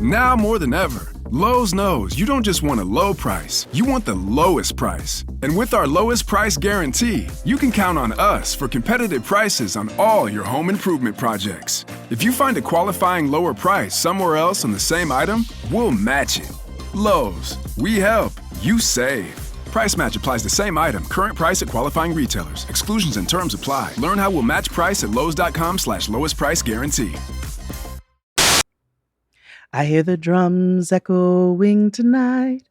Now more than ever, Lowe's knows you don't just want a low price, you want the lowest price. And with our lowest price guarantee, you can count on us for competitive prices on all your home improvement projects. If you find a qualifying lower price somewhere else on the same item, we'll match it. Lowe's, we help, you save. Price match applies to same item. Current price at qualifying retailers. Exclusions and terms apply. Learn how we'll match price at lowes.com/lowest price guarantee. I hear the drums echoing tonight,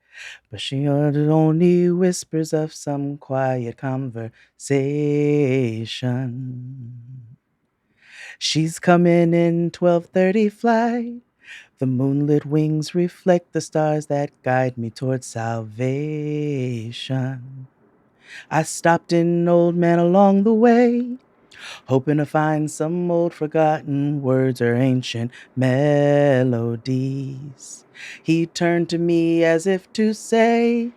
but she only whispers of some quiet conversation. She's coming in 12:30 flight. The moonlit wings reflect the stars that guide me towards salvation. I stopped an old man along the way, hoping to find some old forgotten words or ancient melodies. He turned to me as if to say,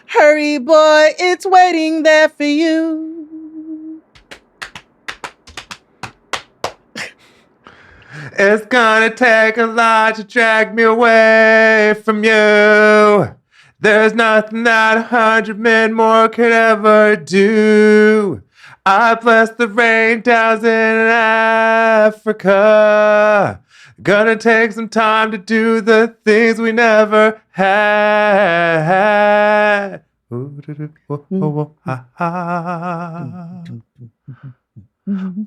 "Hurry, boy, it's waiting there for you." It's gonna take a lot to drag me away from you. There's nothing that 100 men more could ever do. I bless the rain down in Africa. Gonna take some time to do the things we never had. Whoa, ha, ha.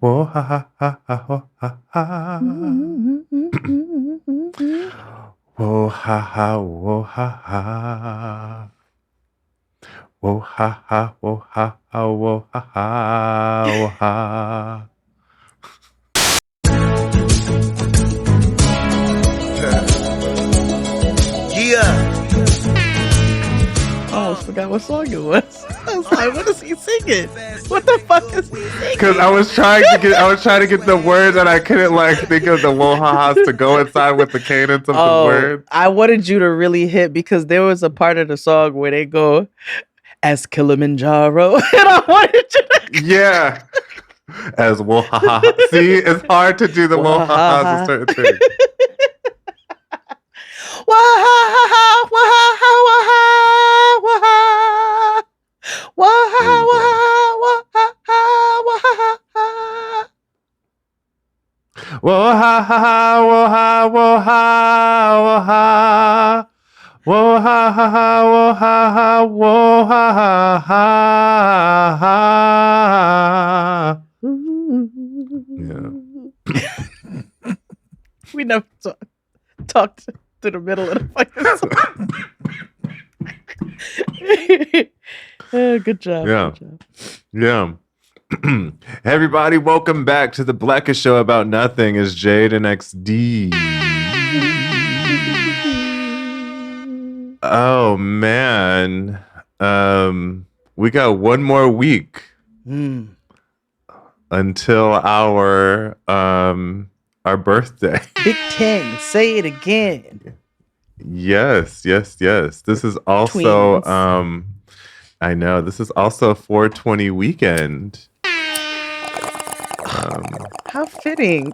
Whoa, ha, ha, ha, ha, ha, ha. Whoa, ha, ha, whoa, ha, ha. Whoa, ha, ha, whoa, ha, ha, whoa, ha, ha, whoa, ha. Yeah. Oh, I forgot what song it was. I was like, what is he singing? What the fuck is he singing? Because I was trying to get the words and I couldn't think of the whoa-ha-has to go inside with the cadence of the words. I wanted you to really hit because there was a part of the song where they go, "As Kilimanjaro," and I wanted you to. Yeah. As whoa-ha-ha. See, it's hard to do the whoa-ha-has a certain thing. Wah-ha-ha-ha, wah-ha-ha, wah-ha, wah-ha, wah-ha, wah-ha, wah-ha. Whoa-ha-ha-ha, whoa-ha, whoa-ha, whoa-ha, whoa-ha-ha, whoa-ha-ha, whoa-ha-ha. Yeah. We never talked to the middle of the fucking song. Good job. Yeah. Good job. Yeah. Hey everybody, welcome back to the Blackest Show About Nothing. Is Jade and XD. Oh man. We got one more week until our birthday. Big 10, say it again. Yes. This is also Twins. I know this is also a 420 weekend. How fitting.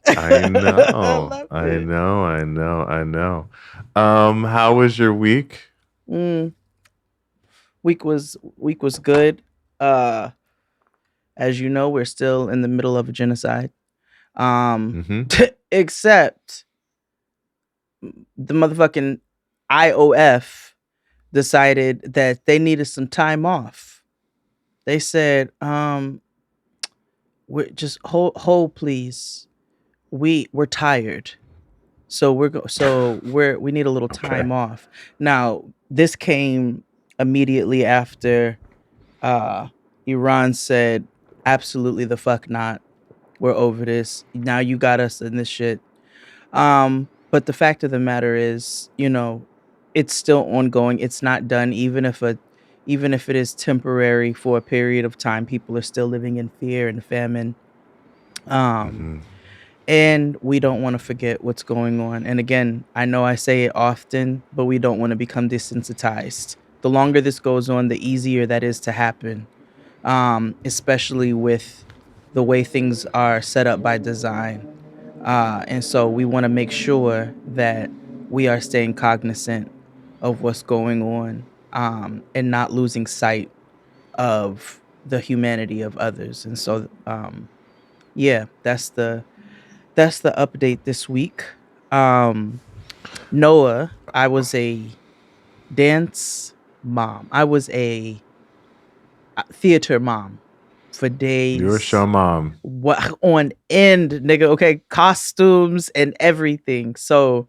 I know. I know. How was your week? Week was good. As you know, we're still in the middle of a genocide. Except the motherfucking IOF decided that they needed some time off. They said, we're just hold please. We're tired. So we need a little time off. Now, this came immediately after Iran said, absolutely the fuck not. We're over this. Now you got us in this shit. But the fact of the matter is, it's still ongoing. It's not done. Even if it is temporary for a period of time, people are still living in fear and famine. And we don't want to forget what's going on. And again, I know I say it often, but we don't want to become desensitized. The longer this goes on, the easier that is to happen, especially with the way things are set up by design. And so we want to make sure that we are staying cognizant of what's going on, and not losing sight of the humanity of others. And so, yeah, that's the update this week. Um, Noah, I was a dance mom. I was a theater mom for You're a days. show mom. What on end, nigga? Okay, costumes and everything. So,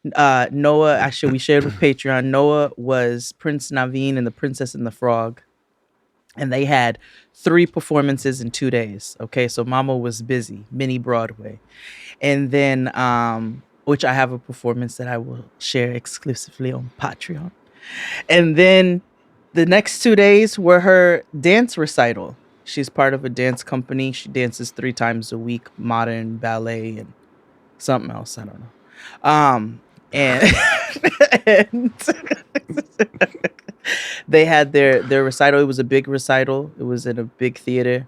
Noah, actually, we shared with Patreon. Noah was Prince Naveen and the Princess and the Frog, and they had 3 performances in 2 days. Okay, so Mama was busy, mini Broadway, and then which I have a performance that I will share exclusively on Patreon. And then the next 2 days were her dance recital. She's part of a dance company. She dances 3 times a week, modern, ballet, and something else. I don't know. And, and they had their recital. It was a big recital. It was in a big theater.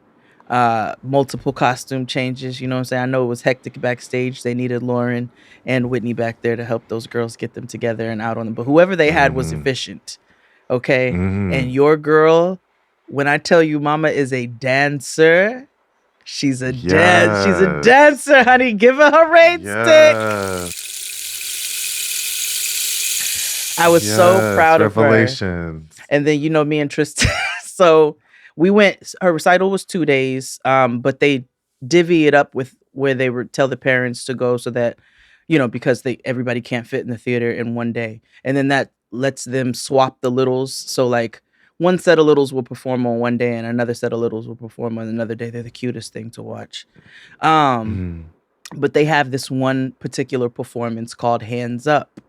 Multiple costume changes. You know what I'm saying? I know it was hectic backstage. They needed Lauren and Whitney back there to help those girls get them together and out on them. But whoever they had was efficient. Okay. And your girl, when I tell you Mama is a dancer, she's a she's a dancer, honey. Give her her rain stick. I was so proud of her. And then, you know, me and Tristan. So we went, her recital was 2 days, but they divvy it up with where they would tell the parents to go so that, you know, because everybody can't fit in the theater in one day. And then that lets them swap the littles. So like one set of littles will perform on one day and another set of littles will perform on another day. They're the cutest thing to watch. But they have this one particular performance called Hands Up.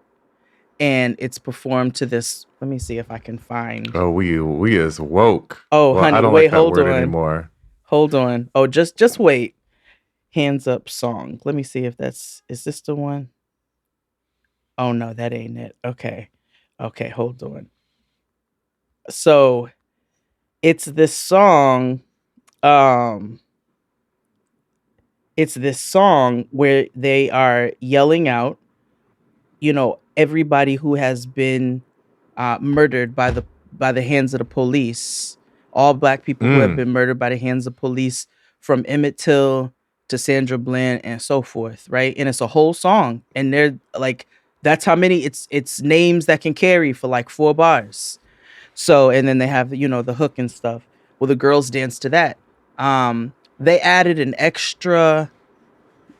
And it's performed to this. Let me see if I can find. Oh, we is woke. Oh, well, honey, I don't wait, like that hold word on. anymore. Hold on. Oh, just wait. Hands Up song. Let me see if is this the one? Oh no, that ain't it. Okay, hold on. So, it's this song. It's this song where they are yelling out, you know, everybody who has been murdered by the hands of the police, all Black people who have been murdered by the hands of police, from Emmett Till to Sandra Bland and so forth, right? And it's a whole song, and they're like, that's how many it's names that can carry for like 4 bars. So, and then they have, you know, the hook and stuff. Well, the girls dance to that. They added an extra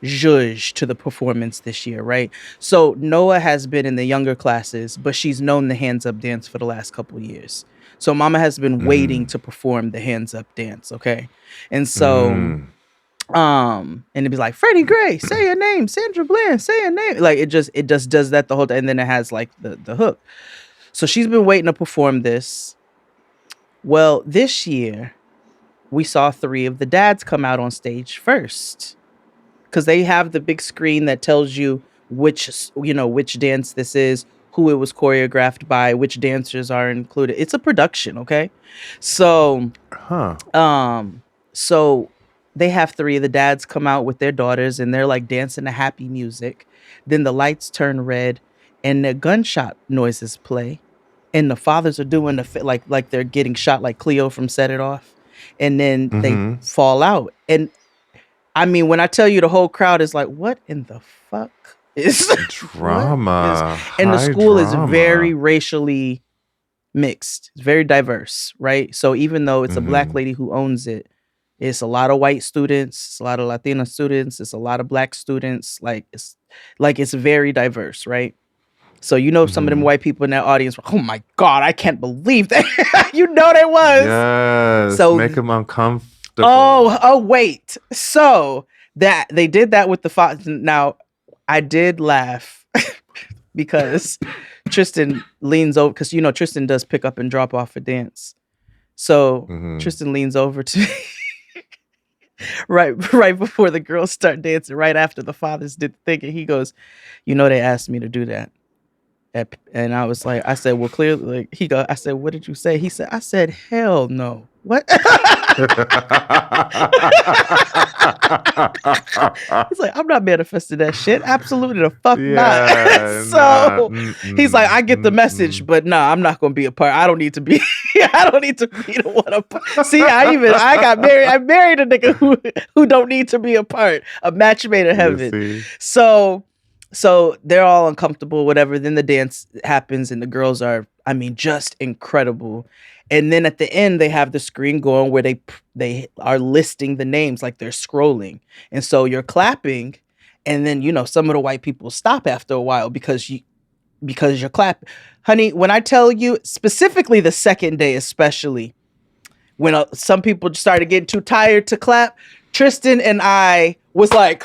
zhuzh to the performance this year, right? So Noah has been in the younger classes, but she's known the Hands Up dance for the last couple years. So Mama has been waiting to perform the Hands Up dance, okay? And so and it'd be like, Freddie Gray, say your name, Sandra Bland, say your name. Like it just does that the whole time, and then it has like the hook. So she's been waiting to perform this. Well, this year we saw 3 of the dads come out on stage first, because they have the big screen that tells you which dance this is, who it was choreographed by, which dancers are included. It's a production, okay? So, so they have 3 of the dads come out with their daughters, and they're like dancing to happy music. Then the lights turn red, and the gunshot noises play, and the fathers are doing like they're getting shot, like Cleo from Set It Off, and then they fall out. And I mean, when I tell you the whole crowd is like, what in the fuck is drama? And the school is very racially mixed. It's very diverse, right? So even though it's a Black lady who owns it, it's a lot of white students, it's a lot of Latina students, it's a lot of Black students. It's very diverse, right? So, you know, some of them white people in that audience were, oh my God, I can't believe that. You know they was. Yes. So make them uncomfortable. Oh, wait. So that they did that with the father. Now, I did laugh because Tristan leans over, because, you know, Tristan does pick up and drop off for dance. So Tristan leans over to me right before the girls start dancing, right after the fathers did the thing. And he goes, you know, they asked me to do that. And I was like, I said, well, clearly, like, I said, what did you say? He said, I said, hell no. What? He's like, I'm not manifesting that shit. Absolutely the fuck not. Yeah, So nah, he's like, I get the message, but no, I'm not gonna be a part. I don't need to be. I don't need to be the one. See, I got married. I married a nigga who don't need to be a part. A match made in heaven. So they're all uncomfortable, whatever. Then the dance happens, and the girls are, I mean, just incredible. And then at the end, they have the screen going where they are listing the names, like they're scrolling. And so you're clapping, and then, you know, some of the white people stop after a while because you're clapping. Honey, when I tell you, specifically the second day, especially, when some people started getting too tired to clap, Tristan and I was like,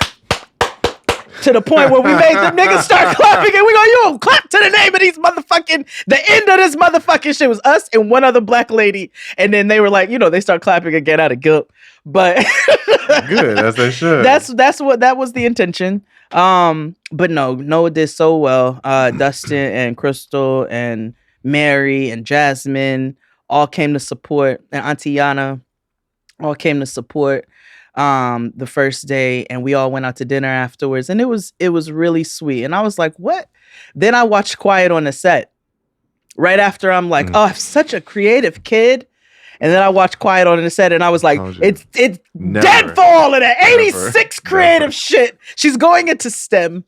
to the point where we made the niggas start clapping, and we go, yo, clap to the name of these motherfucking, the end of this motherfucking shit was us and one other black lady. And then they were like, you know, they start clapping again out of guilt. But good, as they should. That was the intention. But no, Noah did so well. Dustin and Crystal and Mary and Jasmine all came to support, and Auntie Yana all came to support the first day, and we all went out to dinner afterwards, and it was really sweet. And I was like, what? Then I watched Quiet on the Set right after. I'm like, oh, I'm such a creative kid. And then I watched Quiet on the Set, and I was like, it's dead for all of that 86 creative shit. She's going into STEM.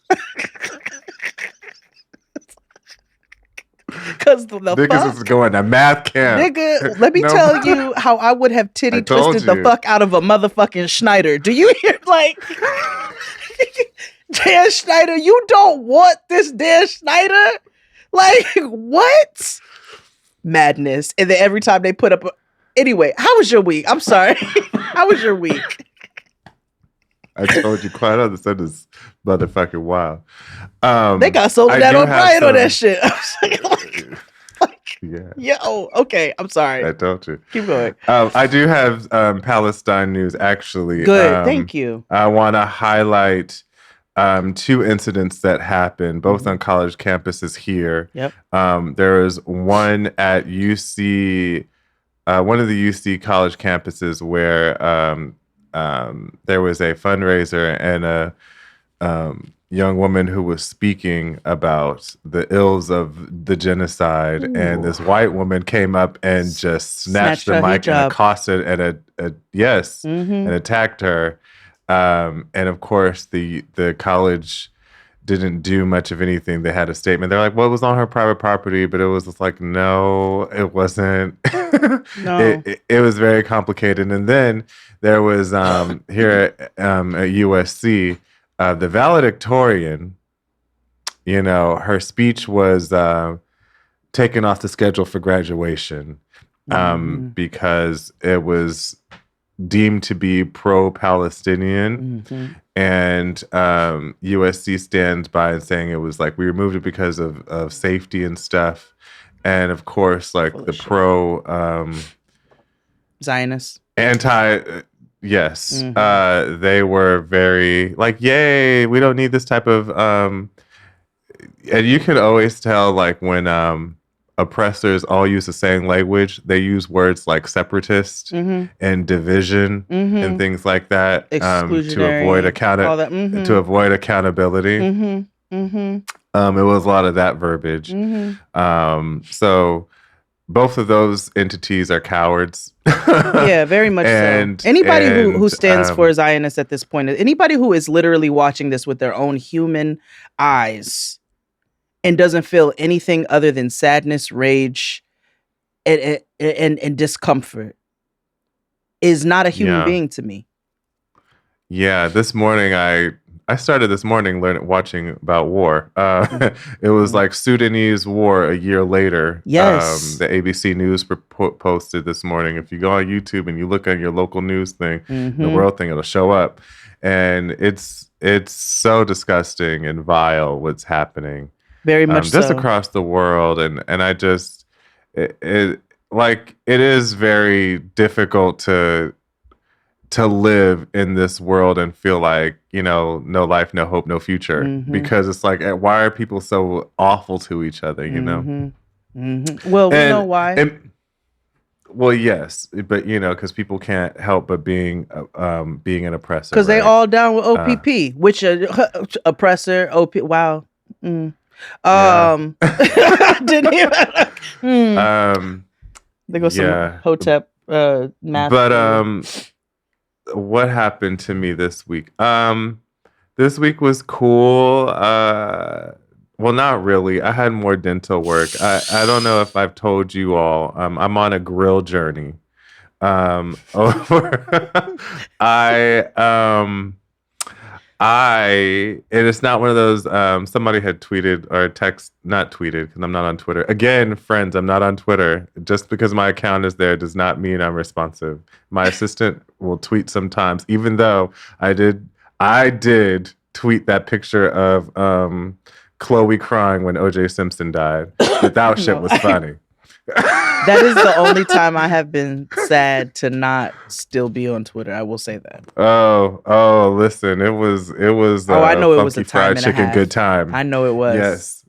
Because the niggas is going to math camp. Nigga, let me tell you how I would have titty twisted the fuck out of a motherfucking Schneider. Do you hear, like, Dan Schneider, you don't want this Dan Schneider? Like, what? Madness. And then every time they put up anyway, how was your week? I'm sorry. How was your week? I told you, Quiet on the Set is motherfucking wild. They got sold that on Brian on that shit. I was like, yeah. Yo, okay. I'm sorry. I told you. Keep going. I do have Palestine news, actually. Good. Thank you. I want to highlight two incidents that happened, both on college campuses here. Yep. There was one at UC, one of the UC college campuses where there was a fundraiser and a young woman who was speaking about the ills of the genocide. Ooh. And this white woman came up and just snatched the mic and accosted and and attacked her. And of course, the college didn't do much of anything. They had a statement. They're like, well, it was on her private property, but it was just like, no, it wasn't. No. It was very complicated. And then there was here at USC, the valedictorian, you know, her speech was taken off the schedule for graduation because it was deemed to be pro-Palestinian. Mm-hmm. And USC stands by and saying it was like, we removed it because of safety and stuff. And of course, like the pro Zionists. Yes. Mm-hmm. They were very like, yay, we don't need this type of and you can always tell, like, when oppressors all use the same language, they use words like separatist and division and things like that to avoid accountability. It was a lot of that verbiage. So both of those entities are cowards. Yeah, very much so. Anybody who stands for Zionists at this point, anybody who is literally watching this with their own human eyes and doesn't feel anything other than sadness, rage, and discomfort is not a human being to me. Yeah, this morning I started this morning watching about war. It was like Sudanese war a year later. Yes. The ABC News posted this morning. If you go on YouTube and you look at your local news thing, the world thing, it'll show up. And it's so disgusting and vile what's happening. Very much just across the world. And I just, it is very difficult to to live in this world and feel like, no life, no hope, no future. Mm-hmm. Because it's like, why are people so awful to each other, Mm-hmm. Mm-hmm. Well, we know why. Well, yes, but because people can't help but being an oppressor. Because they all down with OPP, which oppressor, OP. Wow. Yeah. Didn't even. There goes some Hotep math. But what happened to me this week? This week was cool. Well, not really. I had more dental work. I don't know if I've told you all. I'm on a grill journey. Over and it's not one of those. Somebody had tweeted or not tweeted because I'm not on Twitter. Again, friends, I'm not on Twitter. Just because my account is there does not mean I'm responsive. My assistant will tweet sometimes, even though I did tweet that picture of Chloe crying when O.J. Simpson died. That shit was funny. That is the only time I have been sad to not still be on Twitter. I will say that. Oh, listen, it was. I know it was a time fried chicken good time. I know it was. Yes.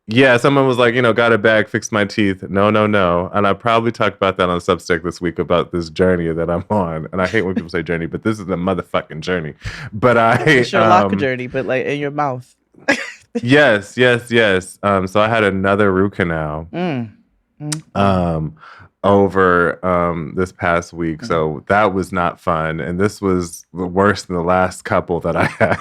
Yeah, someone was like, got a bag, fixed my teeth. No. And I probably talked about that on Substack this week about this journey that I'm on. And I hate when people say journey, but this is a motherfucking journey. But it's your locker journey, but like in your mouth. Yes. So I had another root canal over this past week. So that was not fun. And this was worse than the last couple that I had.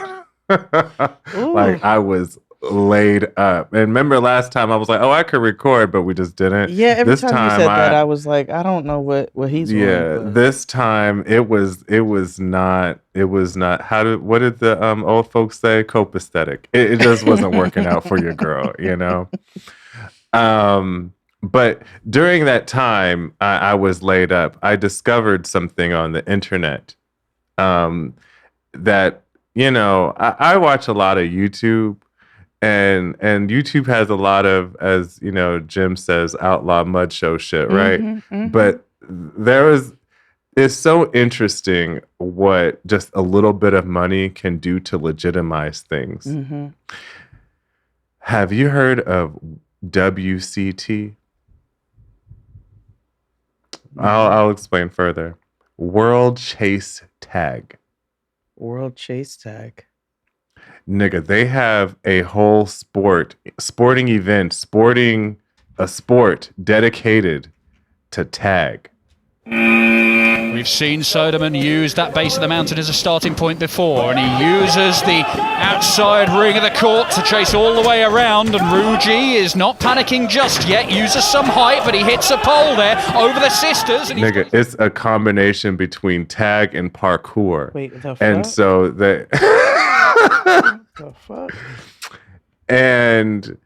Like I was laid up. And remember last time I was like, I could record, but we just didn't. Yeah, every time you said that, I was like, I don't know what he's doing. Yeah, this time it was not what did the old folks say? Copacetic. It just wasn't working out for your girl, But during that time I was laid up, I discovered something on the internet that, I watch a lot of YouTube. And YouTube has a lot of, as Jim says, outlaw mud show shit, right? Mm-hmm. But it's so interesting what just a little bit of money can do to legitimize things. Mm-hmm. Have you heard of WCT? Mm-hmm. I'll explain further. World Chase Tag. World Chase Tag. Nigga, they have a whole sporting event, a sport dedicated to tag. We've seen Soderman use that base of the mountain as a starting point before, and he uses the outside ring of the court to chase all the way around, and Ruji is not panicking just yet, uses some height, but he hits a pole there over the sisters. And nigga, it's a combination between tag and parkour. Wait, the fuck? And so they... the fuck? And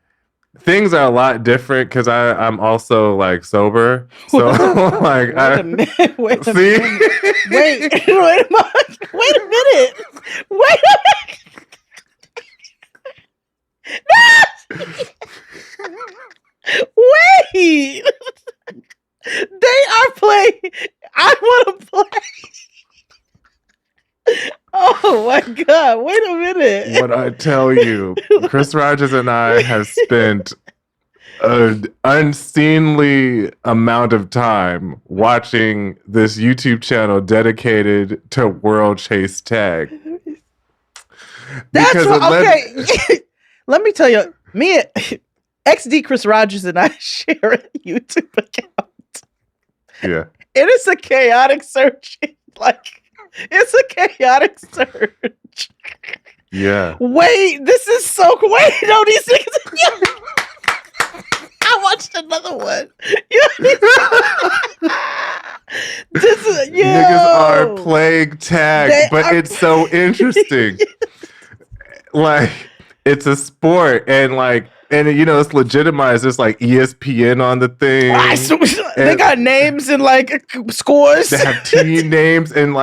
things are a lot different because I'm also like sober. So like wait a minute. Wait a minute. Wait a minute. Wait. They are playing. I want to play. Oh my God, wait a minute. What I tell you, Chris Rogers and I have spent an unseemly amount of time watching this YouTube channel dedicated to World Chase Tag. That's okay. Let me tell you, me and XD Chris Rogers and I share a YouTube account. Yeah. It is a chaotic search. It's a chaotic search. Yeah. Wait, this is so... Wait, no, these niggas... I watched another one. Niggas are playing tag, but it's so interesting. Like, it's a sport, and it's legitimized. There's like ESPN on the thing. They got names and like scores. They have team names and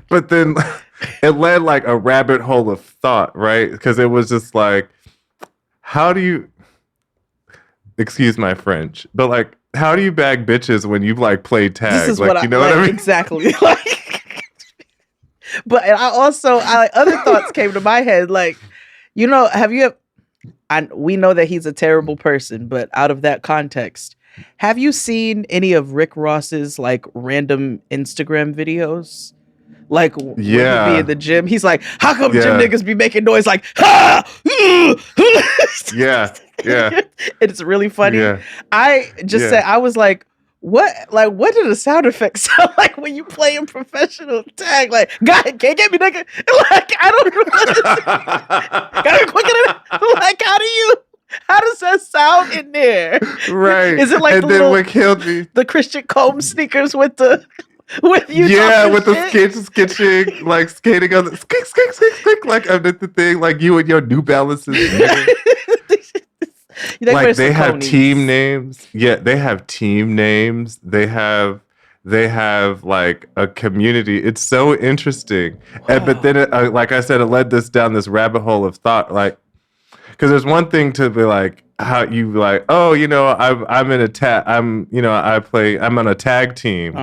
but then it led like a rabbit hole of thought, right? Because it was just like, how do you, excuse my French, but like, how do you bag bitches when you like play tag? This is like, what you know like, what I mean? exactly. Like, but I other thoughts came to my head. Like, have you? We know that he's a terrible person, but out of that context, have you seen any of Rick Ross's like random Instagram videos? Like when he be in the gym, he's like, "How come gym niggas be making noise like ha?" Yeah. It's really funny. Yeah. I just said, I was like, what do the sound effects sound like when you play in professional tag? Like, God, can't get me, nigga. Like, I don't know. Gotta quicken it. Like, how does that sound in there? Right. Is it like and then what killed me? The Christian Combs sneakers with you? Yeah, with the sketching, like skating on the skick, like under the thing, like you and your New Balances. Like they have team names. Yeah, they have team names. They have like a community. It's so interesting. Wow. But then, like I said, it led this down this rabbit hole of thought. Like, because there's one thing to be like, how you like, oh, I'm in a tag. I'm on a tag team.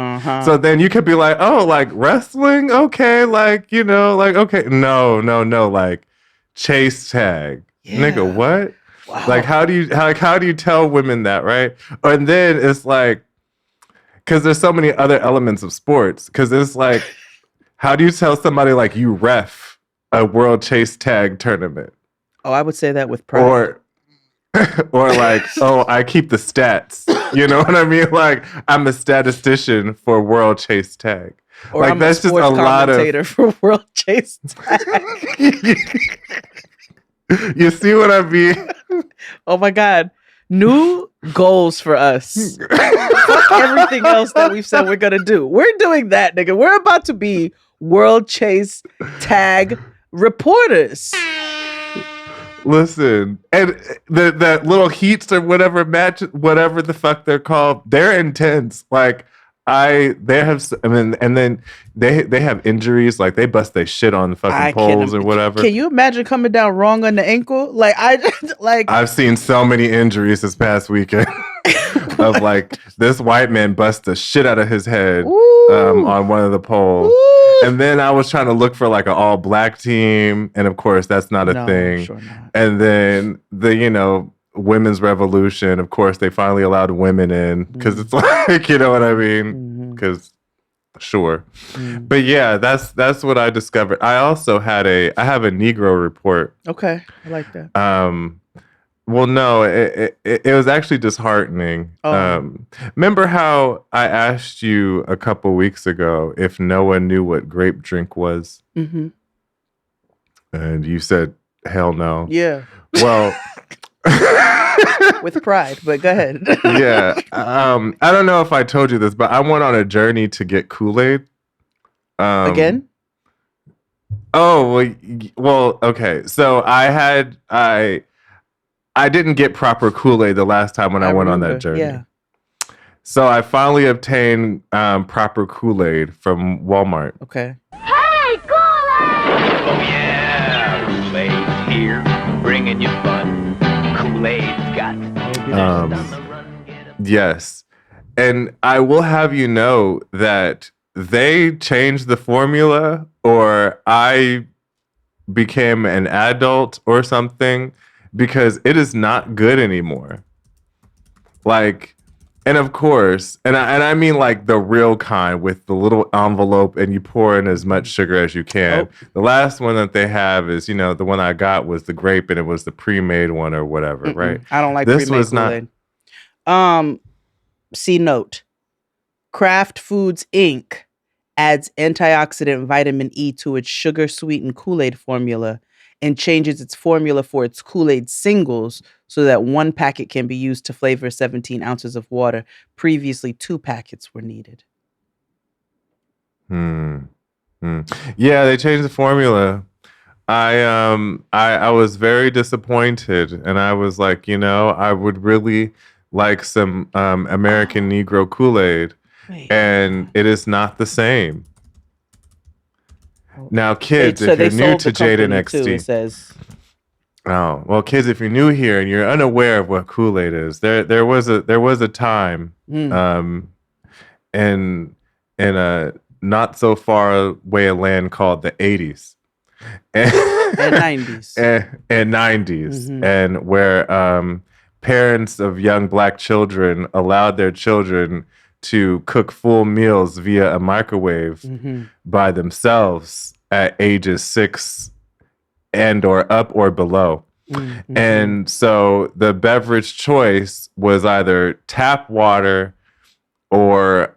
So then you could be like, oh, like wrestling, okay, like like okay, no, like chase tag, nigga, what? Wow. Like how do you tell women that, right? And then it's like, because there's so many other elements of sports. Because it's like, how do you tell somebody like you ref a world chase tag tournament? Oh, I would say that with pride. Or like, oh, I keep the stats. You know what I mean? Like, I'm a statistician for world chase tag. Or like I'm that's just a lot of for world chase tag. You see what I mean? Oh my God. New goals for us. Fuck everything else that we've said we're gonna do. We're doing that, nigga. We're about to be world chase tag reporters. Listen, and that little heats or whatever match, whatever the fuck they're called, they're intense. Like and then they have injuries, like they bust their shit on fucking poles or whatever. Can you imagine coming down wrong on the ankle? Like I've seen so many injuries this past weekend of like this white man bust the shit out of his head on one of the poles. Ooh. And then I was trying to look for like an all black team, and of course that's not a thing. Sure not. And then the women's revolution, of course they finally allowed women in because it's like, you know what I mean? Because sure. But yeah, that's what I discovered. I also have a Negro report. Okay, I like that. Well, no, it was actually disheartening. Oh. Remember how I asked you a couple weeks ago if no one knew what grape drink was? Mm-hmm. And you said, hell no. Yeah. Well... With pride, but go ahead. Yeah. I don't know if I told you this, but I went on a journey to get Kool-Aid. Again? Oh, well, okay. So I didn't get proper Kool-Aid the last time when I went on that journey. Yeah. So I finally obtained proper Kool-Aid from Walmart. Okay. Hey, Kool-Aid! Oh yeah, Kool-Aid's here, bringing you fun. Kool-Aid's got. Yes, and I will have you know that they changed the formula, or I became an adult or something, because it is not good anymore. Like, and of course, and I mean like the real kind with the little envelope and you pour in as much sugar as you can. Oh. The last one that they have is, the one I got was the grape and it was the pre-made one or whatever, right? I don't like this pre-made Kool-Aid. C note. Kraft Foods Inc. adds antioxidant vitamin E to its sugar-sweetened Kool-Aid formula and changes its formula for its Kool-Aid singles so that one packet can be used to flavor 17 ounces of water. Previously, 2 packets were needed. Yeah, they changed the formula. I was very disappointed, and I was like, I would really like some American Negro Kool-Aid, and it is not the same. Now, kids, if you're new to Jade and XT, it says. Oh, well, kids, if you're new here and you're unaware of what Kool-Aid is, there was a time in a not so far away a land called the 80s and 90s. and 90s, and where parents of young Black children allowed their children to cook full meals via a microwave by themselves at ages 6 and or up or below. And so the beverage choice was either tap water or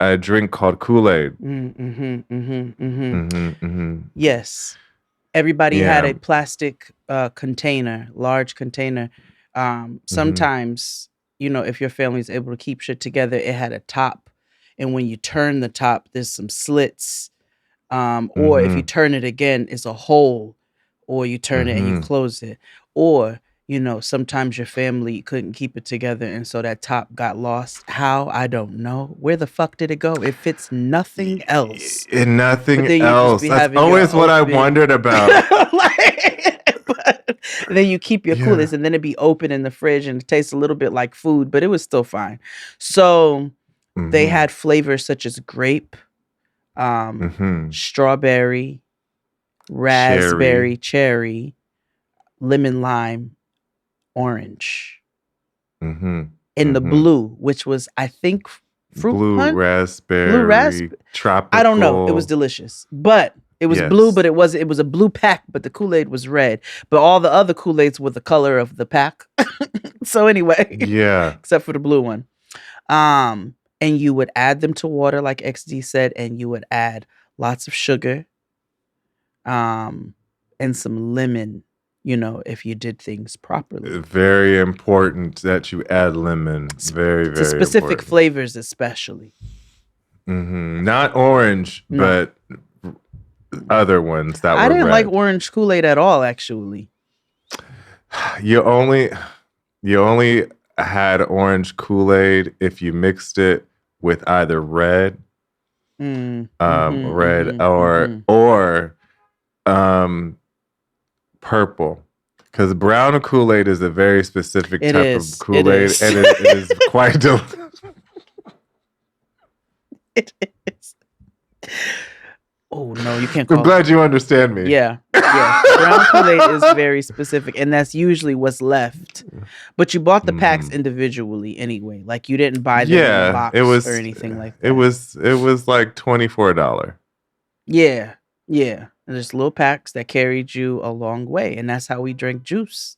a drink called Kool-Aid. Yes. Everybody had a plastic container, large container. Sometimes, you know, if your family is able to keep shit together, it had a top. And when you turn the top, there's some slits. Or if you turn it again, it's a hole. Or you turn it and you close it. Or, you know, sometimes your family couldn't keep it together, and so that top got lost. How? I don't know. Where the fuck did it go? It fits nothing else. And nothing else. That's always what I wondered about. But then you keep your coolers, and then it'd be open in the fridge, and it tastes a little bit like food, but it was still fine. So they had flavors such as grape, strawberry, raspberry, cherry, lemon, lime, orange, in the blue, which was, I think, fruit blue punch? raspberry, tropical. I don't know. It was delicious, but it was blue. But it was a blue pack. But the Kool-Aid was red. But all the other Kool-Aids were the color of the pack. So anyway, except for the blue one. And you would add them to water, like XD said, and you would add lots of sugar, and some lemon. You know, if you did things properly. Very important that you add lemon. Very, very to specific important. Flavors, especially. Not orange, but other ones that were I didn't red. like orange Kool-Aid at all, actually. You only had orange Kool-Aid if you mixed it with either red, or purple, because brown Kool-Aid is a very specific type of Kool-Aid, and it is quite delicious. It is. Oh no, you can't call I'm glad you understand me. Yeah. Brown Kool-Aid is very specific, and that's usually what's left. But you bought the packs individually anyway. Like you didn't buy them in a box or anything like that. It was like $24. Yeah. And there's little packs that carried you a long way, and that's how we drink juice.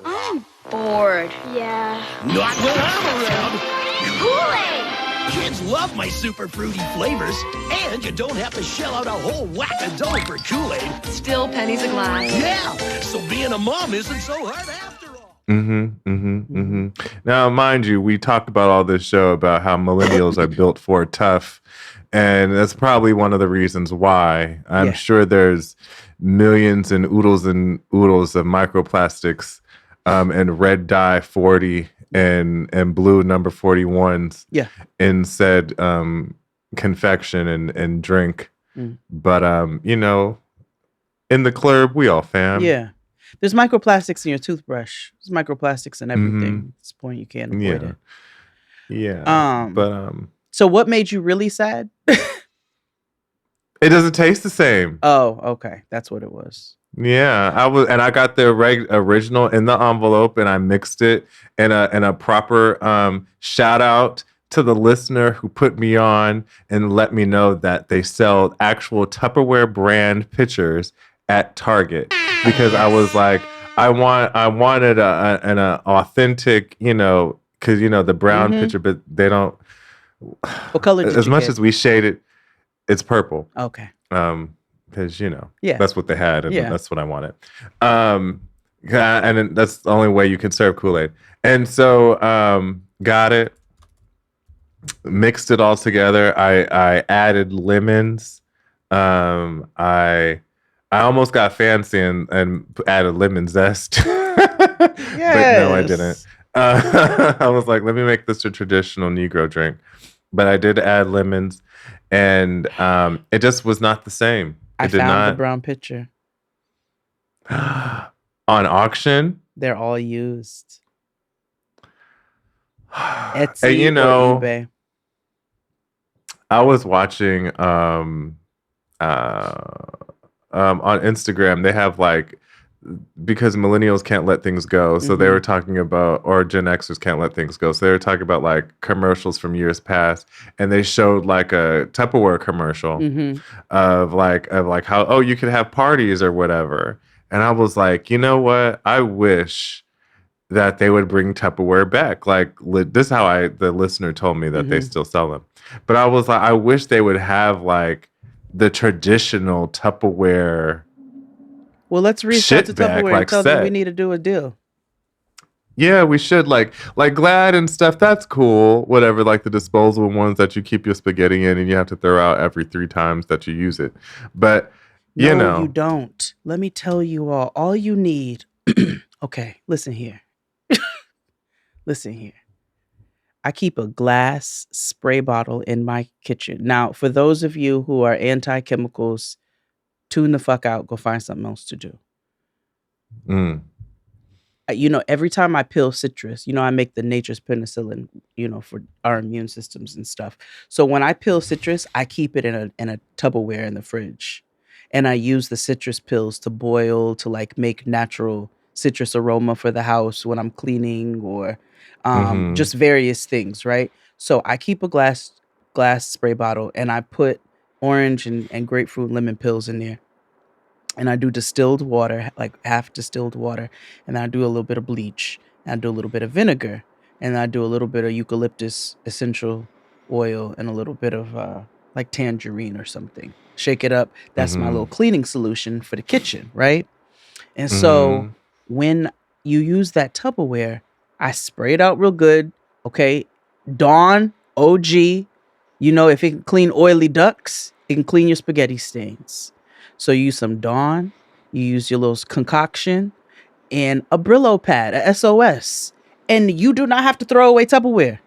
I'm bored. Yeah. Not when I'm around. Kool-Aid! Kids love my super fruity flavors, and you don't have to shell out a whole whack of dough for Kool-Aid. Still pennies a glass. Yeah, so being a mom isn't so hard after all. Now, mind you, we talked about all this show about how millennials are built for tough. And that's probably one of the reasons why. I'm sure there's millions and oodles of microplastics and red dye 40 and blue number 41s in said confection and drink. But, you know, in the club, we all fam. Yeah. There's microplastics in your toothbrush. There's microplastics in everything. At this point, you can't avoid it. Yeah. So what made you really sad? It doesn't taste the same. Oh, okay. That's what it was. Yeah, I got the original in the envelope, and I mixed it in a proper shout out to the listener who put me on and let me know that they sell actual Tupperware brand pitchers at Target, because I was like, I wanted an authentic, you know, because you know the brown pitcher, but they don't. What color did as you much get? as we shade it, it's purple. Okay. Because you know, Yeah. that's what they had, and that's what I wanted. And then that's the only way you can serve Kool-Aid. And so, got it, mixed it all together. I added lemons. I almost got fancy and added lemon zest, but no, I didn't. I was like, let me make this a traditional Negro drink. But I did add lemons, and it just was not the same. I found the brown pitcher. On auction. They're all used. And Etsy or eBay. I was watching on Instagram, they have like, because millennials can't let things go, so they were talking about, or Gen Xers can't let things go, so they were talking about like commercials from years past, and they showed like a Tupperware commercial of like how, oh, you could have parties or whatever, and I was like, you know what, I wish that they would bring Tupperware back. Like, this is how the listener told me that they still sell them, but I was like, I wish they would have like the traditional Tupperware. Well, let's reach out to Tupperware like and tell them we need to do a deal. Yeah, we should, like Glad and stuff. That's cool. Whatever, like the disposable ones that you keep your spaghetti in and you have to throw out every 3 times that you use it. But you know, you don't. Let me tell you all you need. Okay, listen here. Listen here. I keep a glass spray bottle in my kitchen. Now, for those of you who are anti-chemicals, tune the fuck out. Go find something else to do. Every time I peel citrus, I make the nature's penicillin, for our immune systems and stuff. So when I peel citrus, I keep it in a Tupperware in the fridge. And I use the citrus pills to boil, to like make natural citrus aroma for the house when I'm cleaning, or just various things, right? So I keep a glass spray bottle and I put orange and grapefruit lemon pills in there. And I do distilled water, like half distilled water. And I do a little bit of bleach. And I do a little bit of vinegar. And I do a little bit of eucalyptus essential oil and a little bit of like tangerine or something. Shake it up. That's my little cleaning solution for the kitchen, right? And so when you use that Tupperware, I spray it out real good. Okay. Dawn, OG, if it can clean oily ducks, it can clean your spaghetti stains. So you use some Dawn, you use your little concoction, and a Brillo pad, a SOS. And you do not have to throw away Tupperware.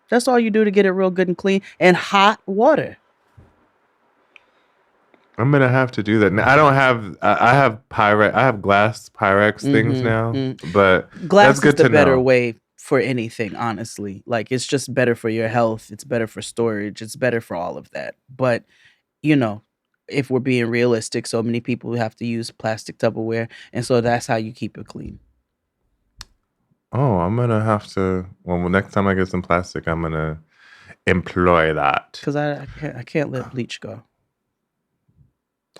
That's all you do to get it real good and clean. And hot water. I'm gonna have to do that. Now, I don't have. I have Pyrex. I have glass Pyrex things now, but glass that's good is the to better know. way for anything, honestly. Like, it's just better for your health. It's better for storage. It's better for all of that. But if we're being realistic, so many people have to use plastic Tupperware, and so that's how you keep it clean. Oh, I'm gonna have to. Well, next time I get some plastic, I'm gonna employ that. Because I can't let bleach go.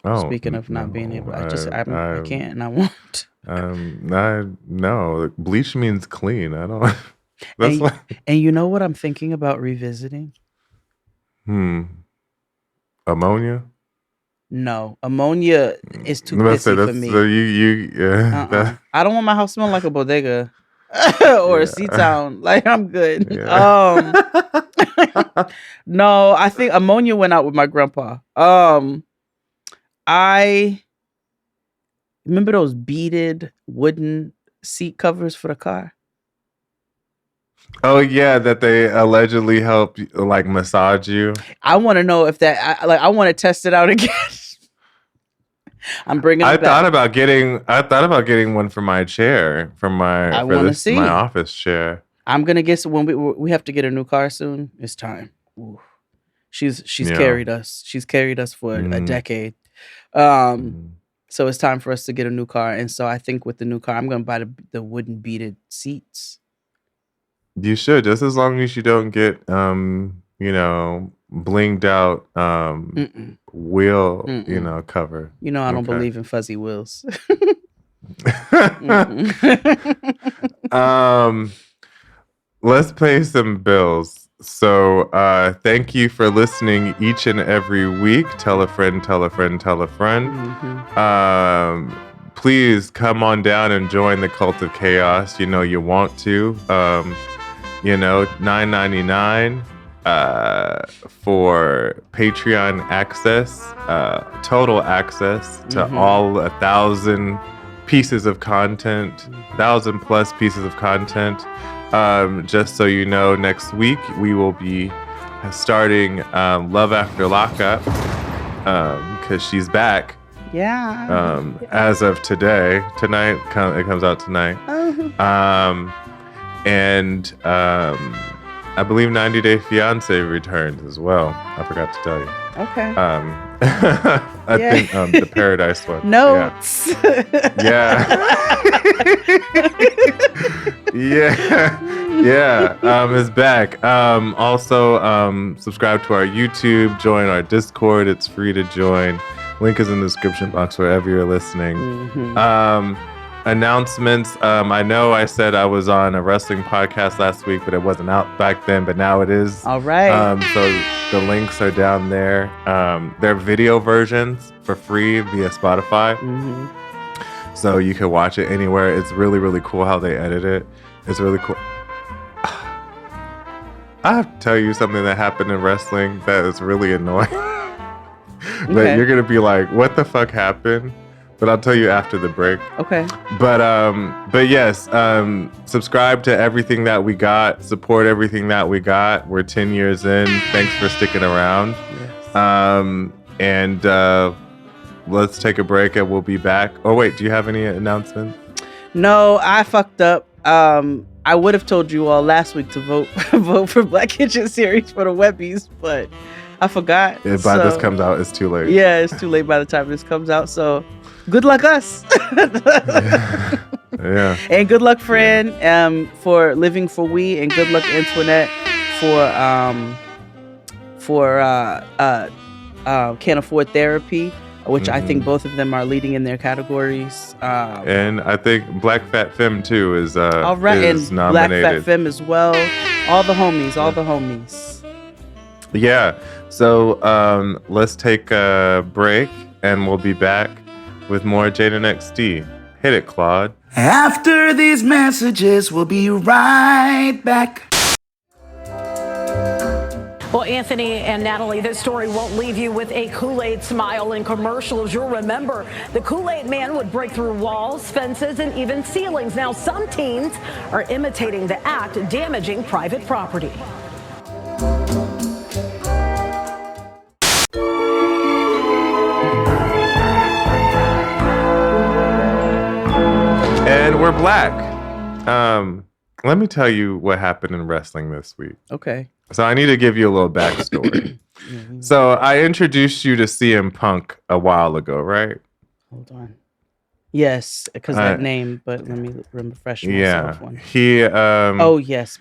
Oh, speaking of not being able, I can't and I won't. No, bleach means clean. I don't. That's and you know what I'm thinking about revisiting? Ammonia. No, ammonia is too pissy for me. So yeah. I don't want my house smelling like a bodega or a C-town. Like, I'm good. Yeah. No, I think ammonia went out with my grandpa. I remember those beaded wooden seat covers for the car. Oh yeah, that they allegedly help like massage you. I want to know if that. I want to test it out again. I'm bringing. I thought about getting one for my chair, my office chair. I'm gonna get when we have to get a new car soon. It's time. Ooh. She's carried us. She's carried us for a decade. So it's time for us to get a new car, and so I think with the new car, I'm gonna buy the wooden beaded seats. You should, just as long as you don't get blinged out wheel cover. I don't believe in fuzzy wheels. Let's pay some bills. So thank you for listening each and every week. Tell a friend, tell a friend, tell a friend. Please come on down and join the Cult of Chaos. You want to. $9.99 for Patreon access, total access to all 1,000 pieces of content, 1,000+ pieces of content. Just so you know, next week we will be starting Love After Lockup. because she's back. Yeah. As of tonight, it comes out tonight. And I believe 90 Day Fiance returns as well. I forgot to tell you. Okay. I think the Paradise one. Notes. Yeah. It's back. Also, subscribe to our YouTube, join our Discord. It's free to join. Link is in the description box wherever you're listening. Announcements. I know I said I was on a wrestling podcast last week, but it wasn't out back then, but now it is. All right. So the links are down there. They're video versions for free via Spotify. So you can watch it anywhere. It's really, really cool how they edit it. It's really cool. I have to tell you something that happened in wrestling that is really annoying. That you're going to be like, what the fuck happened? But I'll tell you after the break. Okay. But yes, subscribe to everything that we got. Support everything that we got. We're 10 years in. Thanks for sticking around. Yes. And let's take a break and we'll be back. Oh, wait. Do you have any announcements? No, I fucked up. I would have told you all last week to vote for Black Kitchen Series for the Webbies, but I forgot. By this comes out, it's too late. Yeah, it's too late by the time this comes out. So good luck us. Yeah. And good luck, Fran, for living for we, and good luck, Antoinette, for can't afford therapy, which I think both of them are leading in their categories. And I think Black Fat Femme too is all right, is and nominated. Black Fat Femme as well. All the homies. Yeah. So let's take a break and we'll be back with more Jade and XD. Hit it, Claude. After these messages, we'll be right back. Well, Anthony and Natalie, this story won't leave you with a Kool-Aid smile in commercials. You'll remember the Kool-Aid man would break through walls, fences, and even ceilings. Now, some teens are imitating the act, damaging private property. And we're black. Let me tell you what happened in wrestling this week. Okay. So I need to give you a little backstory. So I introduced you to CM Punk a while ago, right? Hold on. Yes, because that name, but let me refresh myself. Yeah. He oh yes.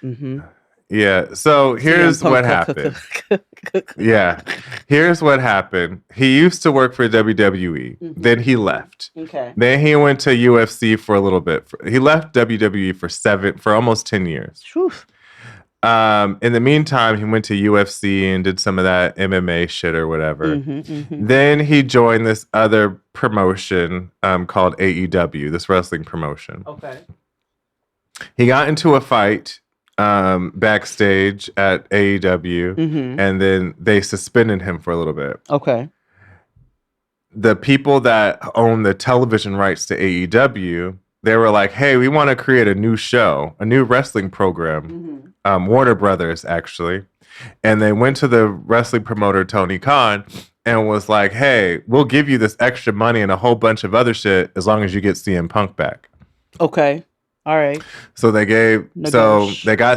Yeah. So here's what happened. Yeah. Here's what happened. He used to work for WWE. Then he left. Okay. Then he went to UFC for a little bit. He left WWE for almost 10 years. Whew. In the meantime, he went to UFC and did some of that MMA shit or whatever. Then he joined this other promotion called AEW, this wrestling promotion. Okay. He got into a fight backstage at AEW, and then they suspended him for a little bit. Okay. The people that own the television rights to AEW, they were like, hey, we want to create a new show, a new wrestling program. Warner Brothers, actually. And they went to the wrestling promoter, Tony Khan, and was like, hey, we'll give you this extra money and a whole bunch of other shit as long as you get CM Punk back. Okay. All right. So they got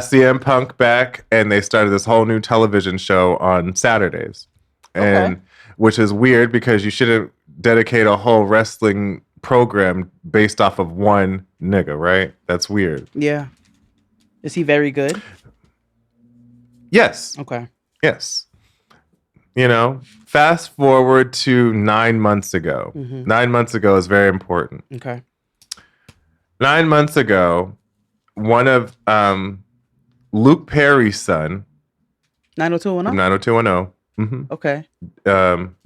CM Punk back, and they started this whole new television show on Saturdays. And which is weird because you shouldn't dedicate a whole wrestling program based off of one nigga, right? That's weird. Yeah. Is he very good? Yes. Okay. Yes. You know, fast forward to 9 months ago. 9 months ago is very important. Okay. 9 months ago, one of Luke Perry's son, 90210? 90210, Okay.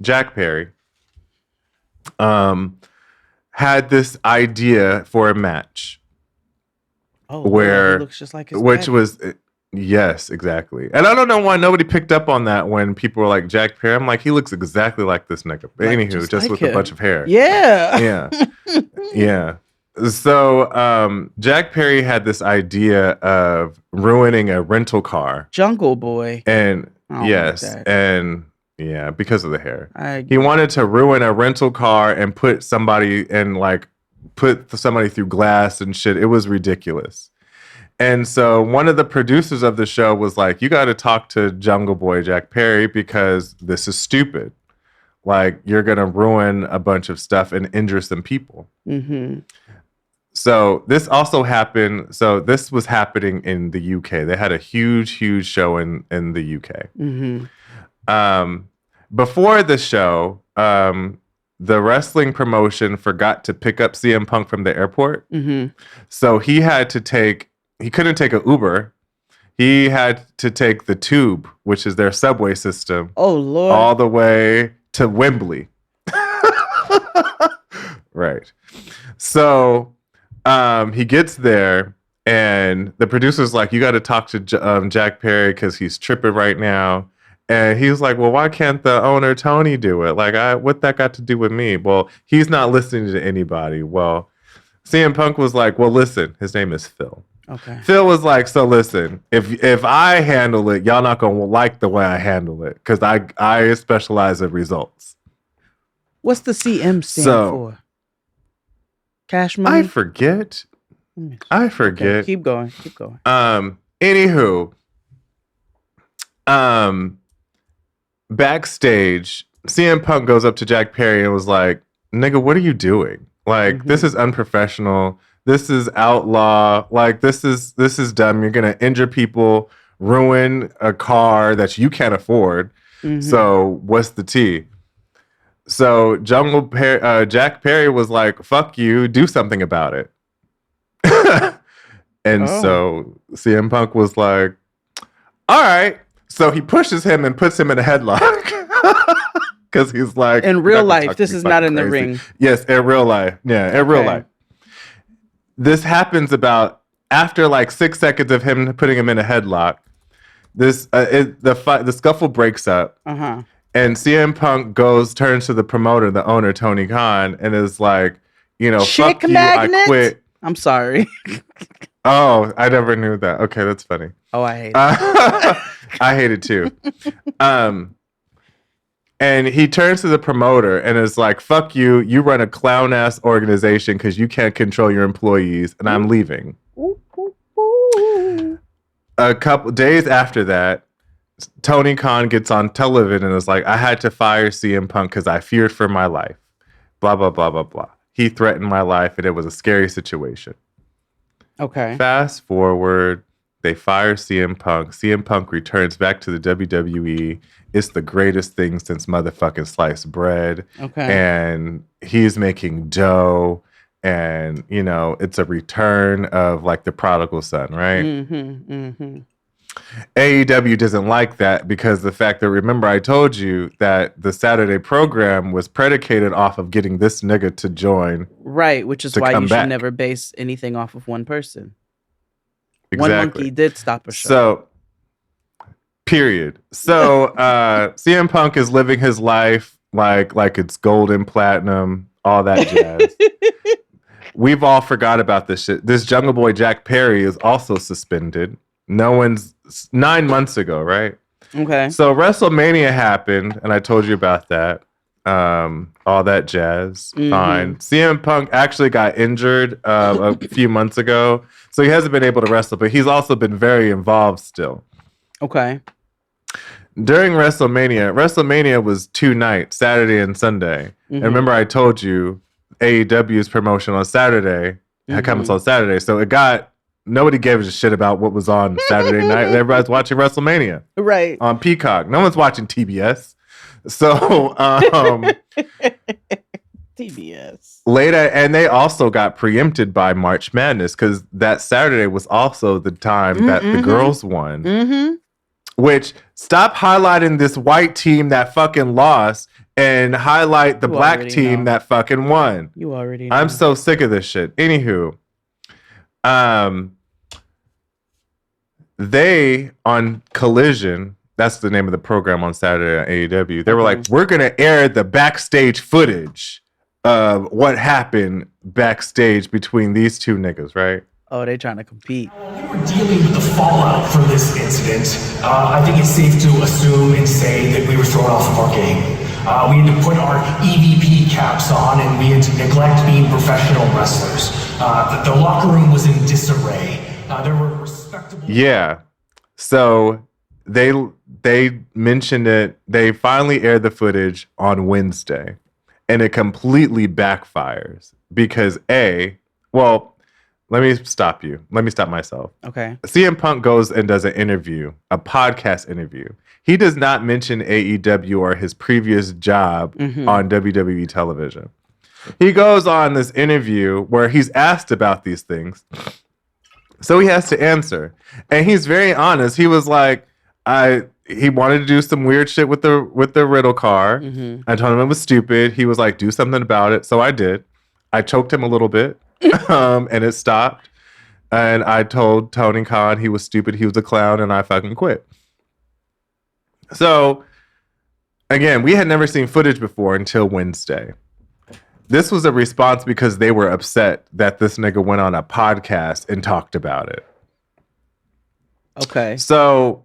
Jack Perry, had this idea for a match. Oh, where he looks just like his which daddy. was yes, exactly. And I don't know why nobody picked up on that when people were like Jack Perry. I'm like, he looks exactly like this nigga. But anywho, just like with him. a bunch of hair. Yeah. Yeah. So Jack Perry had this idea of ruining a rental car. Jungle Boy. And Oh, yes, my God. and Yeah, because of the hair. I He wanted to ruin a rental car and put somebody through glass and shit. It was ridiculous. And so one of the producers of the show was like, you got to talk to Jungle Boy Jack Perry because this is stupid. Like, you're going to ruin a bunch of stuff and injure some people. Mm-hmm. So this also happened. So this was happening in the UK. They had a huge, huge show in the UK. Mm-hmm. Before the show, the wrestling promotion forgot to pick up CM Punk from the airport. Mm-hmm. So he couldn't take an Uber. He had to take the Tube, which is their subway system. Oh, Lord. All the way to Wembley. Right. So he gets there and the producer's like, you got to talk to Jack Perry because he's tripping right now. And he was like, well, why can't the owner, Tony, do it? Like, what that got to do with me? Well, he's not listening to anybody. Well, CM Punk was like, well, listen, his name is Phil. Okay. Phil was like, so listen, if I handle it, y'all not going to like the way I handle it because I specialize in results. What's the CM stand for? Cash money? I forget. Okay, keep going. Anywho, backstage, CM Punk goes up to Jack Perry and was like, nigga, what are you doing? Like, this is unprofessional. This is outlaw. Like, this is dumb. You're going to injure people, ruin a car that you can't afford. Mm-hmm. So what's the tea? So Jack Perry was like, fuck you, do something about it. And so CM Punk was like, all right. So he pushes him and puts him in a headlock. Because he's like... In real life, this is not in the ring. Yes, in real life. Yeah, in real life. This happens after like 6 seconds of him putting him in a headlock. The scuffle breaks up. Uh-huh. And CM Punk turns to the promoter, the owner, Tony Khan, and is like, Chick fuck magnet? you, I quit. I'm sorry. Oh, I never knew that. Okay, that's funny. Oh, I hate it. I hate it too. And he turns to the promoter and is like, fuck you. You run a clown ass organization because you can't control your employees, and I'm leaving. A couple days after that, Tony Khan gets on television and is like, I had to fire CM Punk because I feared for my life. Blah, blah, blah, blah, blah. He threatened my life and it was a scary situation. Okay. Fast forward, they fire CM Punk. CM Punk returns back to the WWE. It's the greatest thing since motherfucking sliced bread. Okay. And he's making dough. And, it's a return of like the prodigal son, right? Mm-hmm, mm-hmm. AEW doesn't like that because the fact that, remember, I told you that the Saturday program was predicated off of getting this nigga to join. Right, which is why you should never base anything off of one person. Exactly. One monkey did stop a show. So, period. So, CM Punk is living his life like it's gold and platinum, all that jazz. We've all forgot about this shit. This Jungle Boy Jack Perry is also suspended. 9 months ago, right? Okay. So WrestleMania happened, and I told you about that. All that jazz. Mm-hmm. Fine. CM Punk actually got injured a few months ago, so he hasn't been able to wrestle, but he's also been very involved still. Okay. During WrestleMania was 2 nights, Saturday and Sunday. Mm-hmm. And remember I told you AEW's promotion on Saturday comes on Saturday, so nobody gave a shit about what was on Saturday night. Everybody's watching WrestleMania. Right. On Peacock. No one's watching TBS. So, TBS. Later, and they also got preempted by March Madness because that Saturday was also the time that the girls won. Mm-hmm. Which, stop highlighting this white team that fucking lost and highlight the black team that fucking won. You already know. I'm so sick of this shit. Anywho. They on Collision, that's the name of the program on Saturday on AEW. They were like, we're gonna air the backstage footage of what happened backstage between these two niggas, right? Oh, they're trying to compete. We're dealing with the fallout from this incident. I think it's safe to assume and say that we were thrown off of our game. We had to put our EVP caps on, and we had to neglect being professional wrestlers. The locker room was in disarray. There were respectable... Yeah. So they mentioned it. They finally aired the footage on Wednesday, and it completely backfires because let me stop you. Let me stop myself. Okay. CM Punk goes and does an interview, a podcast interview. He does not mention AEW or his previous job on WWE television. He goes on this interview where he's asked about these things. So he has to answer. And he's very honest. He was like, he wanted to do some weird shit with the Riddle car. I told him it was stupid. He was like, do something about it. So I did. I choked him a little bit. And it stopped. And I told Tony Khan he was stupid, he was a clown, and I fucking quit. So, again, we had never seen footage before until Wednesday. This was a response because they were upset that this nigga went on a podcast and talked about it. Okay. So,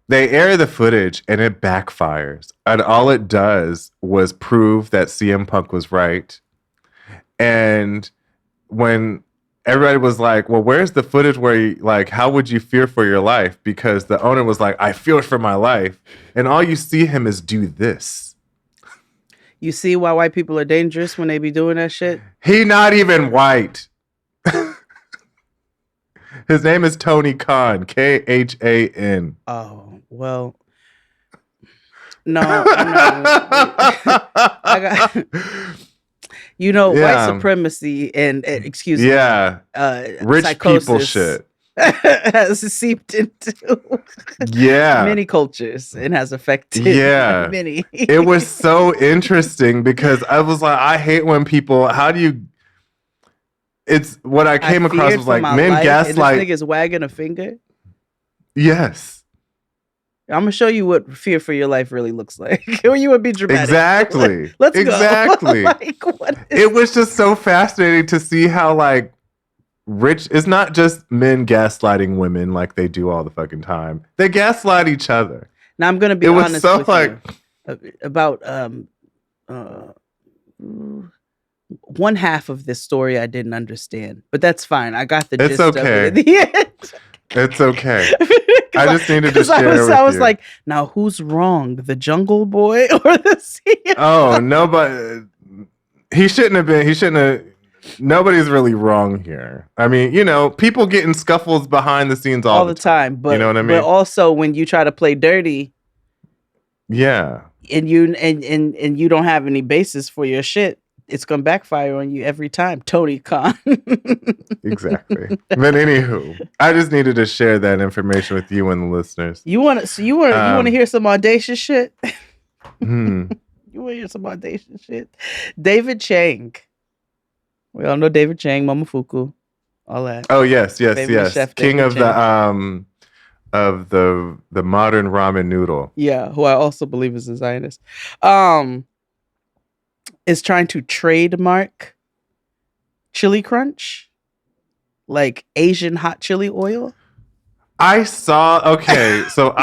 they air the footage and it backfires. And all it does was prove that CM Punk was right. And when everybody was like, well, where's the footage where you, like, how would you fear for your life? Because the owner was like, I fear for my life. And all you see him is do this. You see why white people are dangerous when they be doing that shit? He not even white. His name is Tony Khan, Khan. Oh, well. No, I got... white supremacy and excuse me, rich psychosis people shit has seeped into many cultures and has affected many. It was so interesting because I was like, I hate when people. How do you? It's what I came across was like men gaslight. And this nigga's wagging a finger. Yes. I'm gonna show you what fear for your life really looks like. Or you would be dramatic. Exactly. Let's go. Like, it was just so fascinating to see how like rich. It's not just men gaslighting women like they do all the fucking time. They gaslight each other. Now I'm gonna be honest with you about one half of this story I didn't understand, but that's fine. I got the gist of it at the end. It's okay. I just needed to share with you. I was like, now who's wrong? The Jungle Boy or the CEO? Oh, nobody. He shouldn't have. Nobody's really wrong here. I mean, people get in scuffles behind the scenes all the time. But you know what I mean? But also when you try to play dirty. Yeah. And you don't have any basis for your shit. It's gonna backfire on you every time, Tony Khan. Exactly. But anywho, I just needed to share that information with you and the listeners. You want to hear some audacious shit? You want to hear some audacious shit? David Chang. We all know David Chang, Momofuku, all that. Oh yes. Chef King David of the modern ramen noodle. Yeah, who I also believe is a Zionist. Is trying to trademark chili crunch, like Asian hot chili oil. I saw. Okay, so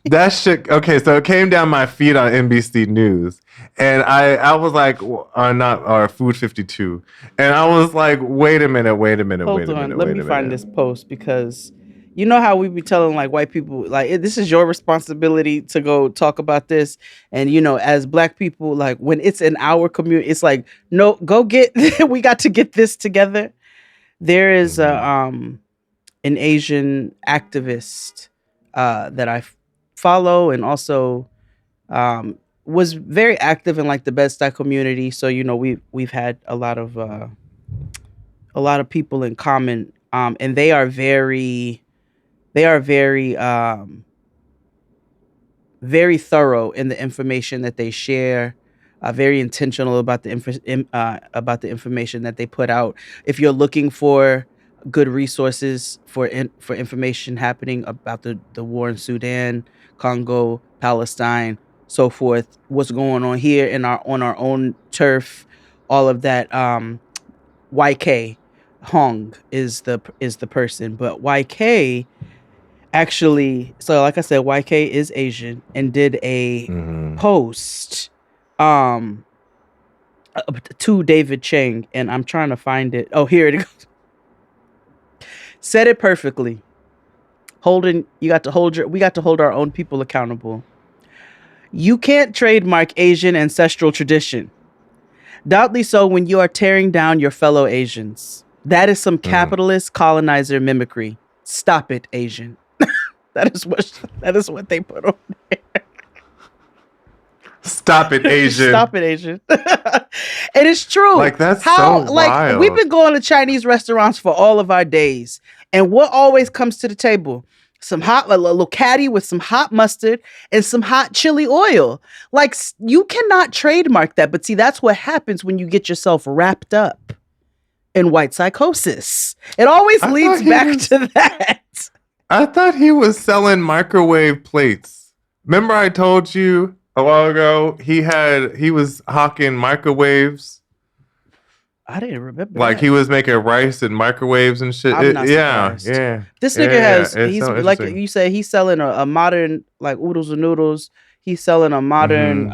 that shit. Okay, so it came down my feed on NBC News, and I was like, not Food 52, and I was like, wait a minute. Hold on, let me find this post because. You know how we be telling like white people, like, this is your responsibility to go talk about this. And, as black people, like when it's in our community, it's like, no, go get, we got to get this together. There is an Asian activist that I follow and also was very active in like the Bed-Stuy community. So, we've had a lot of people in common and they are very very thorough in the information that they share, very intentional about the information that they put out. If you're looking for good resources for information happening about the war in Sudan, Congo, Palestine, so forth, what's going on here on our own turf, all of that, YK, Hong is the person, but YK actually, so like I said, YK is Asian and did a post to David Chang, and I'm trying to find it. Oh, here it goes. Said it perfectly. We got to hold our own people accountable. You can't trademark Asian ancestral tradition. Doubtly so when you are tearing down your fellow Asians. That is some capitalist colonizer mimicry. Stop it, Asian. That is what they put on there. Stop it, Asian. Stop it, Asian. And it's true. Like, that's so wild. We've been going to Chinese restaurants for all of our days. And what always comes to the table? Some hot, a little caddy with some hot mustard and some hot chili oil. Like, you cannot trademark that. But see, that's what happens when you get yourself wrapped up in white psychosis. It always leads back to that. I thought he was selling microwave plates. Remember I told you a while ago he was hawking microwaves? I didn't remember. Like, he was making rice and microwaves and shit. I'm not surprised. Yeah. This nigga he's like you say, he's selling a modern, like, oodles and noodles. He's selling a modern,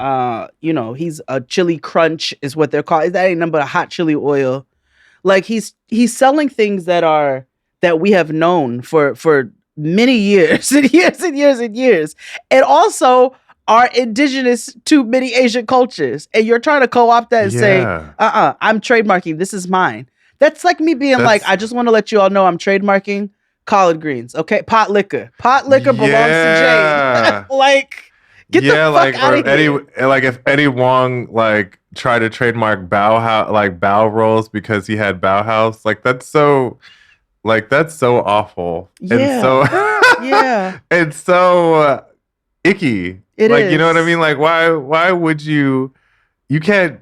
he's a chili crunch is what they're called. That ain't nothing but a hot chili oil. Like, he's selling things that we have known for many years and years and years and years, and also are indigenous to many Asian cultures. And you're trying to co-opt that and say, I'm trademarking. This is mine. That's like me being like, I just want to let you all know I'm trademarking collard greens. Okay, pot liquor. Pot liquor belongs to Jade. Like, get the fuck out of here. Like, if Eddie Wong like tried to trademark bao rolls because he had Bauhaus, like, that's so awful. Yeah. And so yeah. It's so icky. It is. You know what I mean? Like, why would you can't.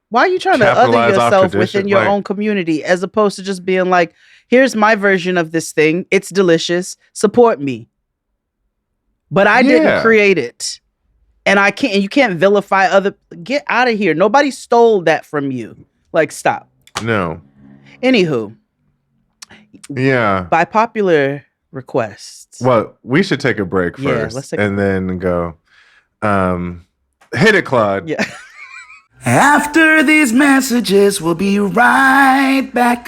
Why are you trying to other yourself within your own community as opposed to just being like, here's my version of this thing. It's delicious. Support me. But I didn't create it. And you can't vilify other. Get out of here. Nobody stole that from you. Like, stop. No. Anywho. Yeah. By popular requests. Well, we should take a break first. Yeah, let's take then go. Hit it, Claude. Yeah. After these messages, we'll be right back.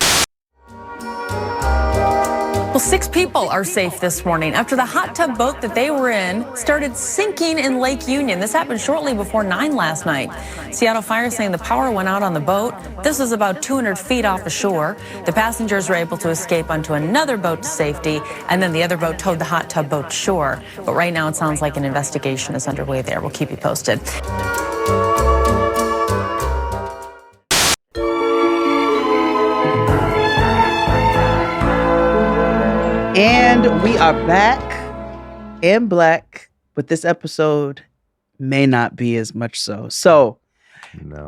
Well, 6 people are safe this morning after the hot tub boat that they were in started sinking in Lake Union. This happened shortly before 9 last night. Seattle Fire saying the power went out on the boat. This was about 200 feet off the shore. The passengers were able to escape onto another boat to safety, and then the other boat towed the hot tub boat to shore. But right now it sounds like an investigation is underway there. We'll keep you posted. And we are back and black, but this episode may not be as much so. So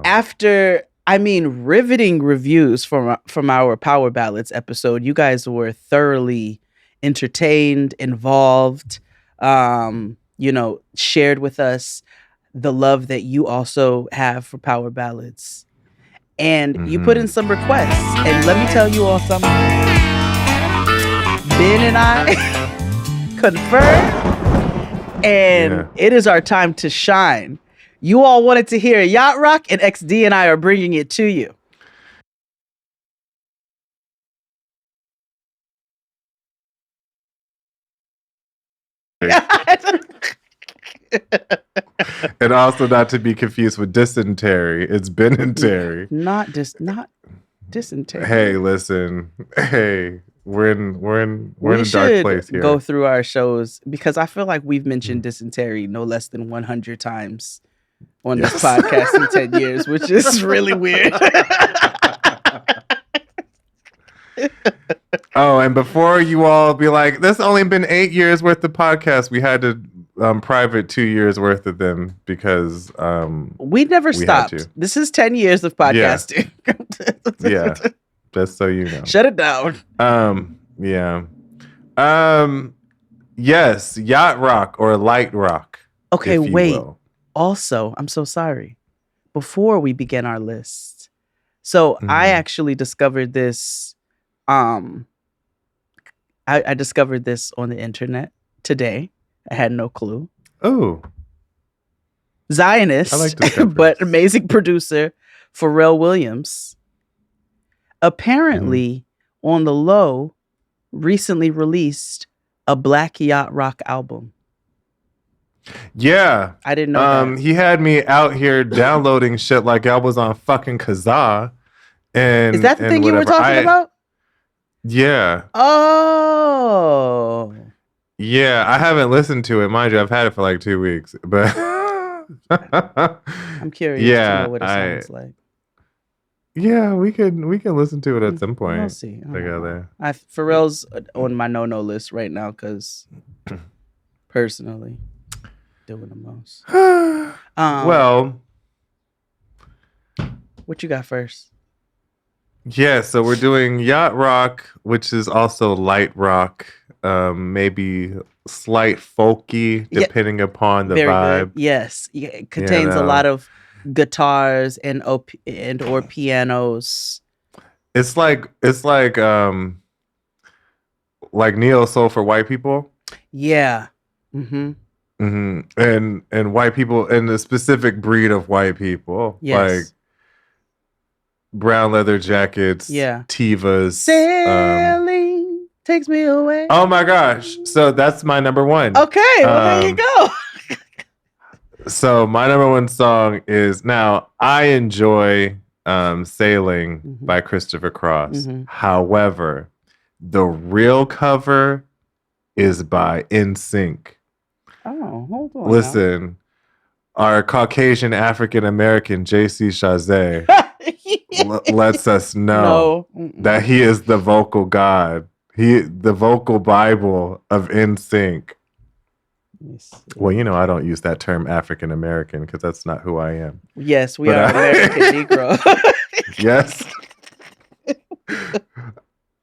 after, riveting reviews from our Power Ballads episode, you guys were thoroughly entertained, involved, shared with us the love that you also have for Power Ballads. And you put in some requests. And let me tell you all something. Ben and I confirmed, and it is our time to shine. You all wanted to hear Yacht Rock, and XD and I are bringing it to you. And also not to be confused with dysentery. It's Ben and Terry. Not dysentery. Hey, listen. Hey. We're in a dark place here. Go through our shows because I feel like we've mentioned dysentery no less than 100 times on this podcast in 10 years, which is really weird. Oh, and before you all be like, "This only been 8 years worth of podcasts," we had to private 2 years worth of them because we never stopped. This is 10 years of podcasting. Yeah. Just so you know. Shut it down. Yeah. Yes, Yacht Rock or Light Rock. Okay, wait. Also, I'm so sorry. Before we begin our list, So I actually discovered this. I discovered this on the internet today. I had no clue. Oh. Zionist, I like discoveries. but amazing producer Pharrell Williams apparently on the low recently released a Black Yacht Rock album. Yeah. I didn't know that. He had me out here downloading shit like I was on fucking Kazaa. And Is that the thing you were talking about? Yeah. Oh. Yeah, I haven't listened to it. Mind you, I've had it for like 2 weeks. But I'm curious to know what it sounds like. Yeah, we can listen to it at some point. We'll see. Together. Pharrell's on my no list right now because personally doing the most. Well, what you got first? Yeah, so we're doing Yacht Rock, which is also light rock, maybe slight folky, depending upon the vibe. Good. Yes, it contains a lot of guitars and or pianos. It's like neo soul for white people. Yeah. And white people, and the specific breed of white people. Yes. Like brown leather jackets, Tivas. Sailing takes me away. Oh my gosh. So that's my number one. Okay, well there you go. So my number one song is, now I enjoy Sailing by Christopher Cross. However, the real cover is by NSYNC. Oh, hold on. Listen, our Caucasian African American JC Chazé lets us know that he is the vocal god. The vocal Bible of NSYNC. Well, I don't use that term African American because that's not who I am. Yes, we are American Negro. Yes.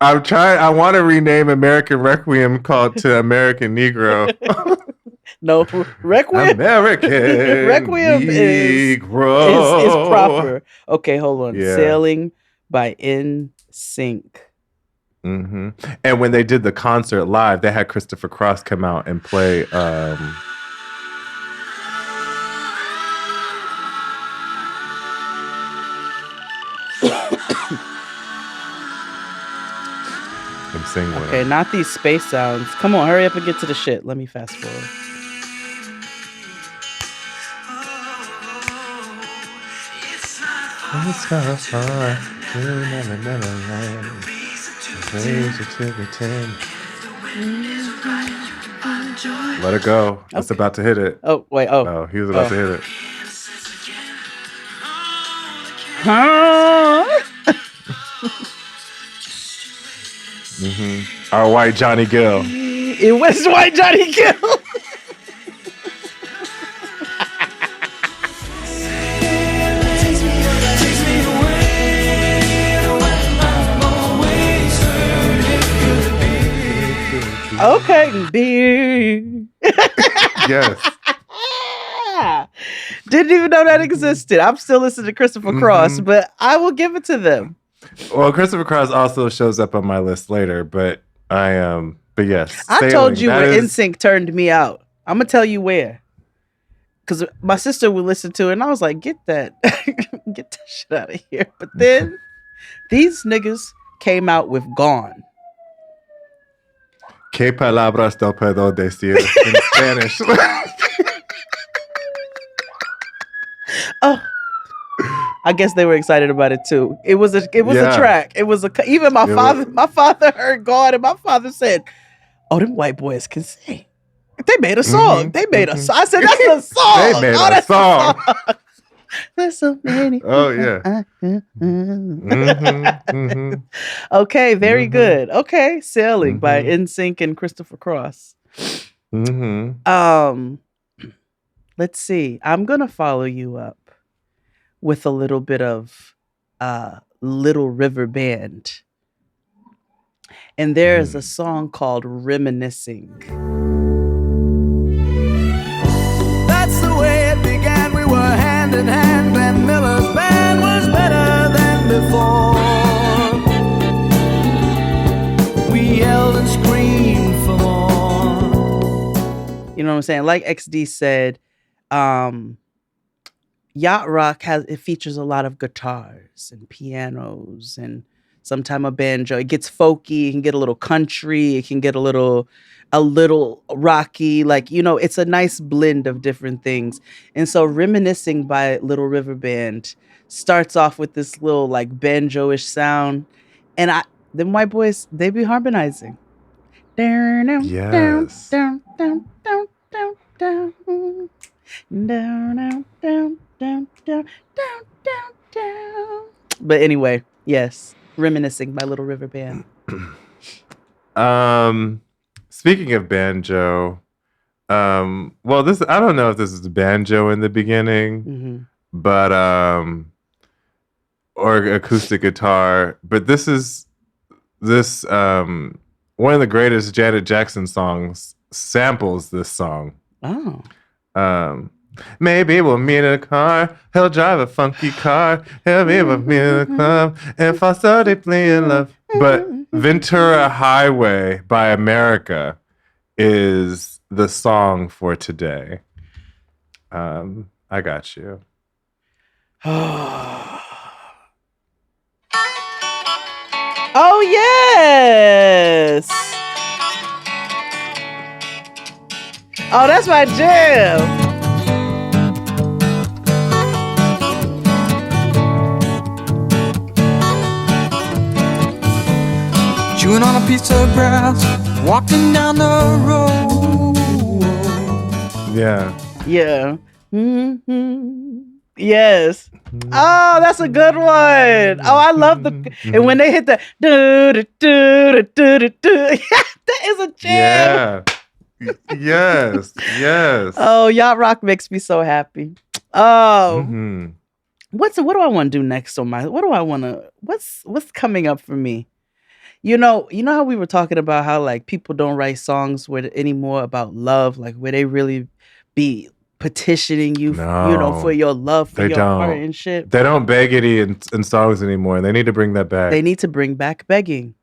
I want to rename American Requiem to American Negro. No, Requiem. American Requiem Negro is proper. Okay, hold on. Yeah. Sailing by NSYNC. And when they did the concert live, they had Christopher Cross come out and play. And sing with Okay, him. not these space sounds. Come on, hurry up and get to the shit. Let me fast forward. It's not far. You never land. Let it go. It's about to hit it. Oh, wait. Oh, he was about to hit it. Our white Johnny Gill. It was white Johnny Gill. Okay, beer. Yes. Didn't even know that existed. I'm still listening to Christopher Cross, but I will give it to them. Well, Christopher Cross also shows up on my list later, but but yes. I told you where NSYNC turned me out. I'm gonna tell you where. Because my sister would listen to it, and I was like, get that shit out of here. But then these niggas came out with Gone. ¿Qué palabras no puedo decir in Spanish? Oh, I guess they were excited about it too. It was a track. It was even my father heard Gone, and my father said, "Oh, them white boys can sing. They made a song. They made a song." I said, "That's a song. They made a song." There's so many. Oh yeah. Okay, very good. Okay, Sailing by NSYNC and Christopher Cross. Let's see. I'm gonna follow you up with a little bit of Little River Band, and there's a song called "Reminiscing." That's the way it began. We were hand in hand, and Miller's band was better than before. I'm saying? Like XD said, Yacht Rock features a lot of guitars and pianos and sometime a banjo. It gets folky, it can get a little country, it can get a little rocky, like, it's a nice blend of different things. And so Reminiscing by Little River Band starts off with this little like banjo-ish sound. And them white boys, they be harmonizing. Yes. Down, down, down, down, down. Down, down, down, down, down, down, down, down. But anyway, yes, Reminiscing by Little River Band. Speaking of banjo, well, this, I don't know if this is banjo in the beginning, but or acoustic guitar, but this one of the greatest Janet Jackson songs samples this song. Oh. Maybe we'll meet in a car. He'll drive a funky car. He'll be with me in the club and fall so deeply in love. But Ventura Highway by America is the song for today. I got you. Oh, yes. Oh, that's my jam. Chewing on a piece of grass, walking down the road. Yeah. Yeah. Mm-hmm. Yes. Oh, that's a good one. Oh, I love and when they hit the that is a jam. Yeah. Yes. Yes. Oh, Yacht Rock makes me so happy. Oh. What do I want to do next on what's coming up for me? You know how we were talking about how like people don't write songs anymore about love, like where they really be petitioning you, for your love, for your heart and shit. They don't beg it in songs anymore. They need to bring that back. They need to bring back begging.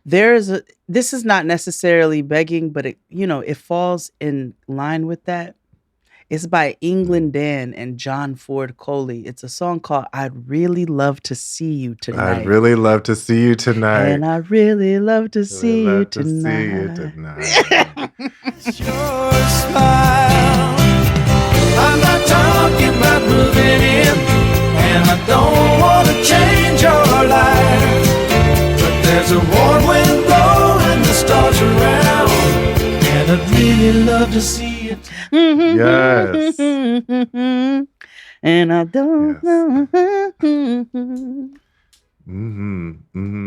This is not necessarily begging, but it falls in line with that. It's by England Dan and John Ford Coley. It's a song called I'd Really Love to See You Tonight. I'd really love to see you tonight. And I really love to see you tonight. It's your smile. I'm not talking about moving in, and I don't want to change your life. But there's a warm wind blowing the stars around, and I'd really love to see you. Yes. And I don't know.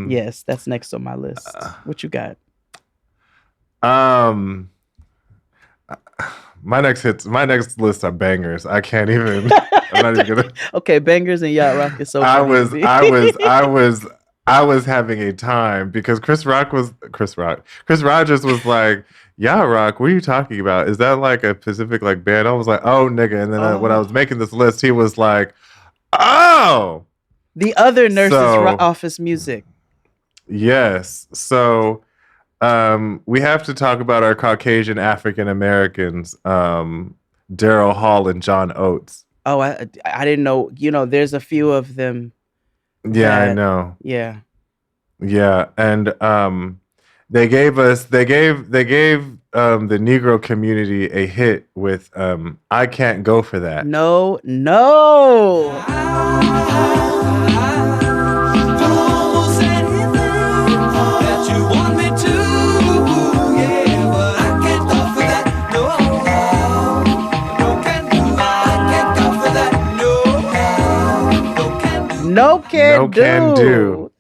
Yes, that's next on my list. What you got? My next list are bangers. I can't even. I'm not even gonna. Okay, bangers and Yacht Rock is so. I was having a time because Chris Rogers was like, Yacht Rock, what are you talking about? Is that like a Pacific like band? I was like, oh nigga. And then when I was making this list, he was like, oh, the other Nurses Office music. Yes. So we have to talk about our Caucasian African Americans, Daryl Hall and John Oates. Oh, I didn't know. There's a few of them. Yeah, I know. Yeah. Yeah, and they gave the Negro community a hit with I Can't Go For That. No. No can do.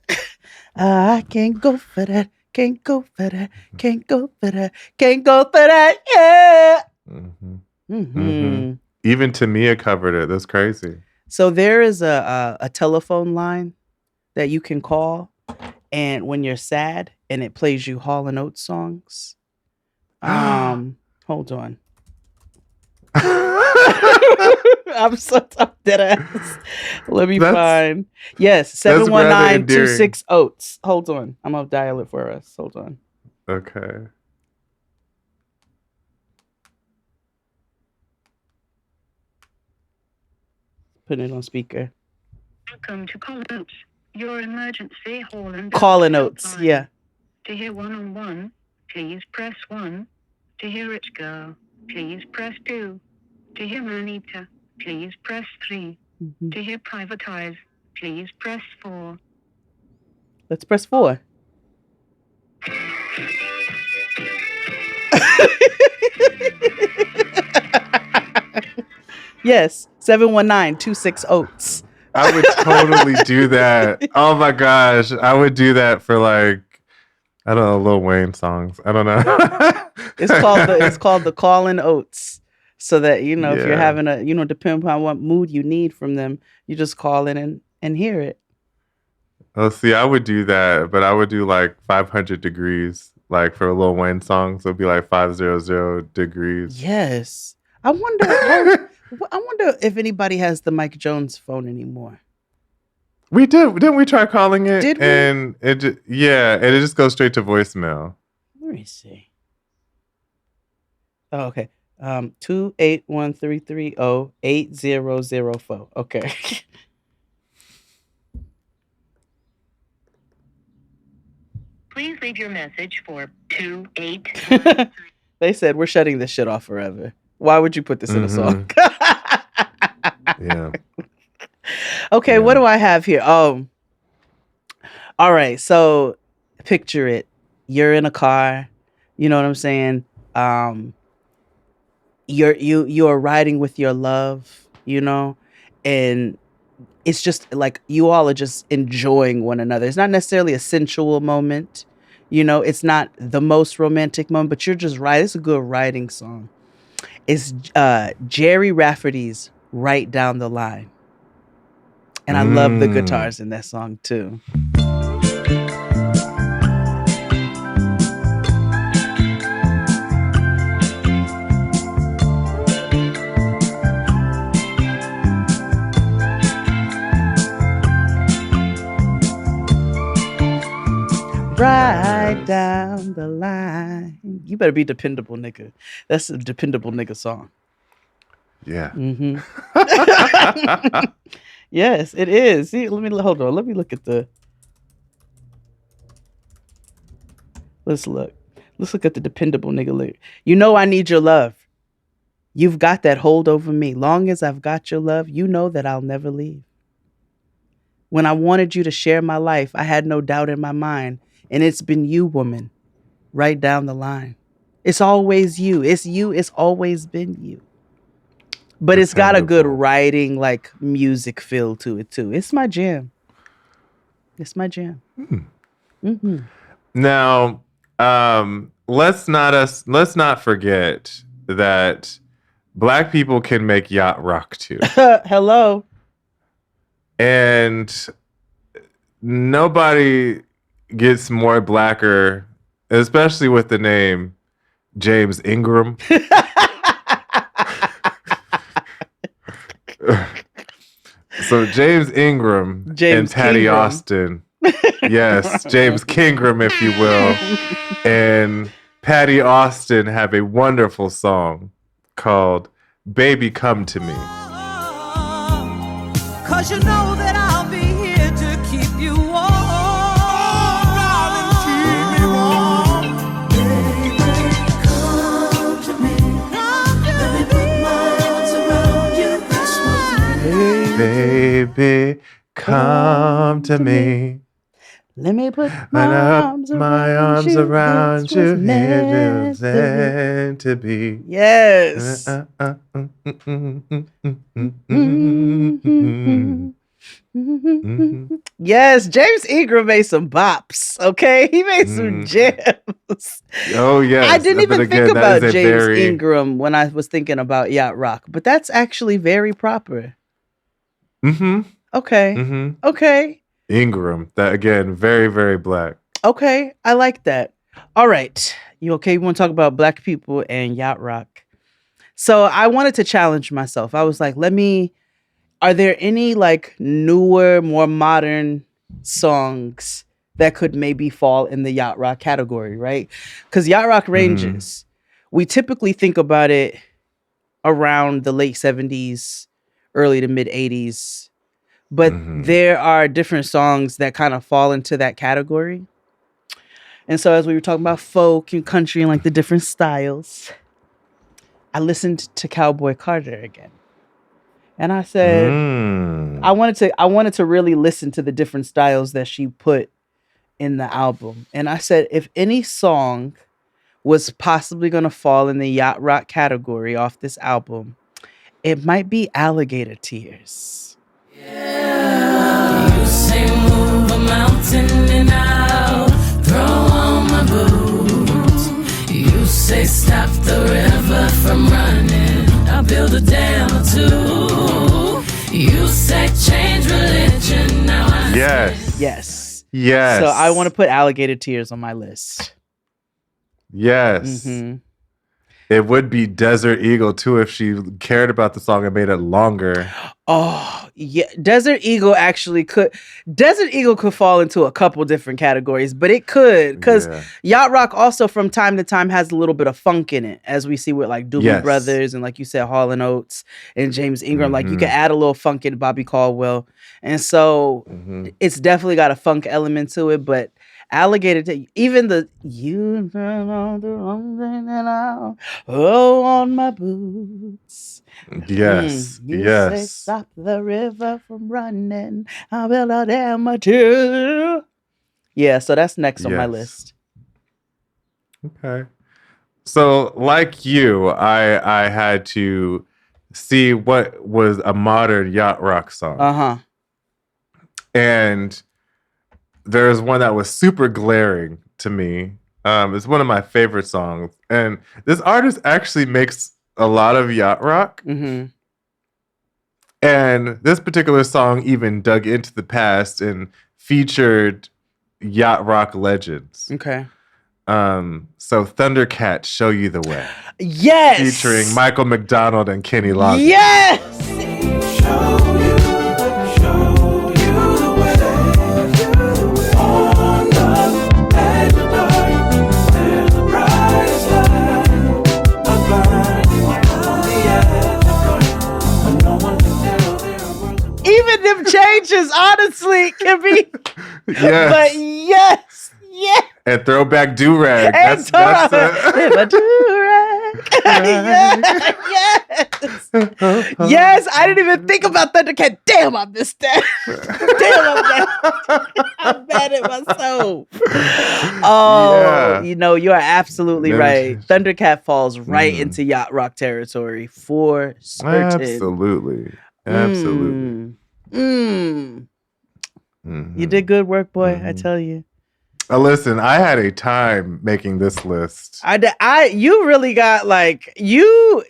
I can't go for that. Can't go for that. Can't go for that. Can't go for that. Yeah. Even Tamia covered it. That's crazy. So there is a telephone line that you can call, and when you're sad, and it plays you Hall and Oates songs. Hold on. I'm so dead ass. Let me find. Yes, 719-26 Oates. Hold on. I'm gonna dial it for us. Hold on. Okay. putting it on speaker. Welcome to Call Notes, your emergency hall and Calling Notes, yeah. To hear one-on-one, please press 1. To hear Rich Girl, please press 2. To hear Manita, please press 3. To hear Privatize, please press 4. Let's press 4. Yes, 719-26 Oats. I would totally do that. Oh my gosh, I would do that for like, I don't know, Lil Wayne songs. I don't know. It's called the Callin' Oats. So that, if you're having a, depending on what mood you need from them, you just call in and hear it. Oh, see, I would do that, but I would do like 500 degrees, like for Lil Wayne songs. It would be like 500 degrees. Yes. I wonder if anybody has the Mike Jones phone anymore. We did. Didn't we try calling it? Did we? And it just goes straight to voicemail. Let me see. Oh, okay. 281-330-8004. Okay. Please leave your message for 28. They said we're shutting this shit off forever. Why would you put this in a song? Yeah. Okay, what do I have here? Oh. All right. So picture it. You're in a car. You know what I'm saying? You're riding with your love, and it's just like you all are just enjoying one another. It's not necessarily a sensual moment. It's not the most romantic moment, but you're just riding. It's a good riding song. It's Jerry Rafferty's Right Down the Line. And I love the guitars in that song too. Right down the line. You better be dependable, nigga. That's a dependable nigga song. Yeah. Mm-hmm. Yes, it is. See, hold on. Let me look at Let's look. Let's look at the dependable nigga lyric. I need your love. You've got that hold over me. Long as I've got your love, you know that I'll never leave. When I wanted you to share my life, I had no doubt in my mind. And it's been you, woman, right down the line. It's always you. It's you. It's always been you. But it's got a good writing, like music feel to it too. It's my jam. It's my jam. Mm-hmm. Now, let's not forget that Black people can make yacht rock too. Hello. And nobody gets more blacker, especially with the name James Ingram. So James Ingram and Patty Kingram. Austin. Yes, James Kingram, if you will. And Patty Austin have a wonderful song called Baby Come to Me. 'Cause you know that I'll be here to keep you warm. Darling, keep me warm. Baby, come to me. Let me put my arms around you this way. Baby, come to me. Let me put my arms around you. It's meant to be. Yes. Yes, James Ingram made some bops. Okay, he made some jams. Oh yes, I didn't even think that about is a James Ingram when I was thinking about Yacht Rock, but that's actually very proper. Mm-hmm. Okay. Mm-hmm. Okay. Ingram, that again, very, very Black. Okay, I like that. All right. You okay? You want to talk about Black people and Yacht Rock? So I wanted to challenge myself. I was like, are there any like newer, more modern songs that could maybe fall in the Yacht Rock category, right? Because Yacht Rock ranges. We typically think about it around the late 70s, early to mid 80s. But there are different songs that kind of fall into that category. And so as we were talking about folk and country and like the different styles, I listened to Cowboy Carter again. And I said, I wanted to really listen to the different styles that she put in the album. And I said, if any song was possibly going to fall in the Yacht Rock category off this album, it might be Alligator Tears. Yeah. You say move a mountain and I'll throw on my boots. You say stop the river from running, I'll build a dam or two. You say change religion, now I Yes. Yes. So I want to put Alligator Tears on my list. Yes. It would be Desert Eagle too if she cared about the song and made it longer. Oh, yeah. Desert Eagle could fall into a couple different categories, but it could, because Yacht Rock also from time to time has a little bit of funk in it, as we see with like Doobie Brothers and like you said, Hall & Oates and James Ingram. Like you can add a little funk in Bobby Caldwell. And so it's definitely got a funk element to it, but Alligator, even the you know the wrong thing and I'll on my boots. Yes. You yes. say stop the river from running, I will a dam or two. Yeah, so that's next on my list. Okay. So like you, I had to see what was a modern Yacht Rock song. And there's one that was super glaring to me. It's one of my favorite songs. And this artist actually makes a lot of Yacht Rock. And this particular song even dug into the past and featured Yacht Rock legends. Okay. So Thundercat, Show You the Way. Yes. Featuring Michael McDonald and Kenny Loggins. Yes. Even them changes, honestly, can be. Yes. But yes. And Throwback Do-Rag. That's Do-Rag. Yes, I didn't even think about Thundercat. Damn, I missed that. I'm mad at myself. Oh, you know, you are absolutely right. Thundercat falls right into Yacht Rock territory for certain. Absolutely. You did good work, boy. I tell you. Listen, I had a time making this list. You really got like you.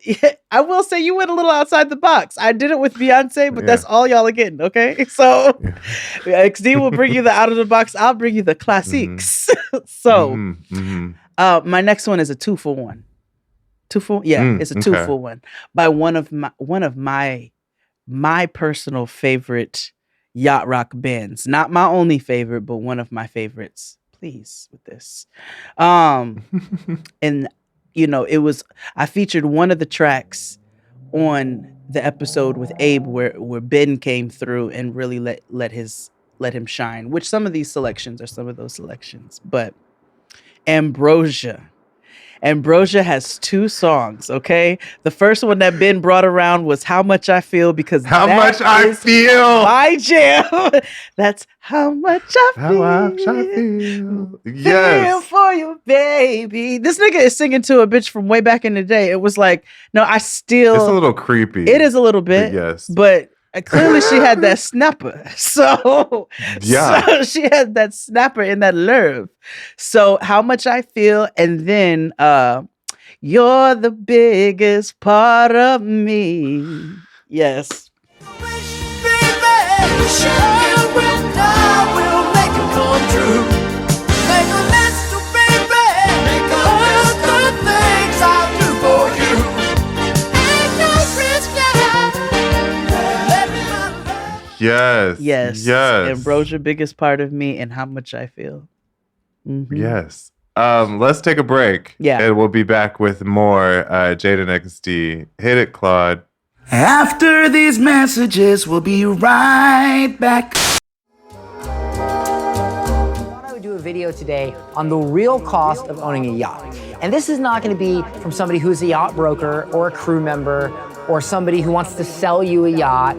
I will say you went a little outside the box. I did it with Beyonce, but that's all y'all are getting. Okay, so XD will bring you the out of the box. I'll bring you the classics. So, my next one is a 2-for-1. It's a 2-for-1 by one of my personal favorite Yacht Rock bands. Not my only favorite, but one of my favorites. Please with this. And you know, I featured one of the tracks on the episode with Abe where Ben came through and really let him shine, which some of these selections are some of those selections. But Ambrosia has 2 songs, okay? The first one that Ben brought around was How Much I Feel, because How Much I Feel, my jam. That's How Much I Feel. Yes. Feel for you, baby. This nigga is singing to a bitch from way back in the day. It was like, no, it's a little creepy. It is a little bit. Yes. But clearly she had that snapper. So she had that snapper and that nerve. So How Much I Feel, and then You're the Biggest Part of Me. Yes. Yes. Ambrosia, Biggest Part of Me, and How Much I Feel. Yes. Let's take a break. Yeah. And we'll be back with more Jade and XD. Hit it, Claude. After these messages, we'll be right back. I would do a video today on the real cost of owning a yacht. And this is not going to be from somebody who's a yacht broker or a crew member or somebody who wants to sell you a yacht.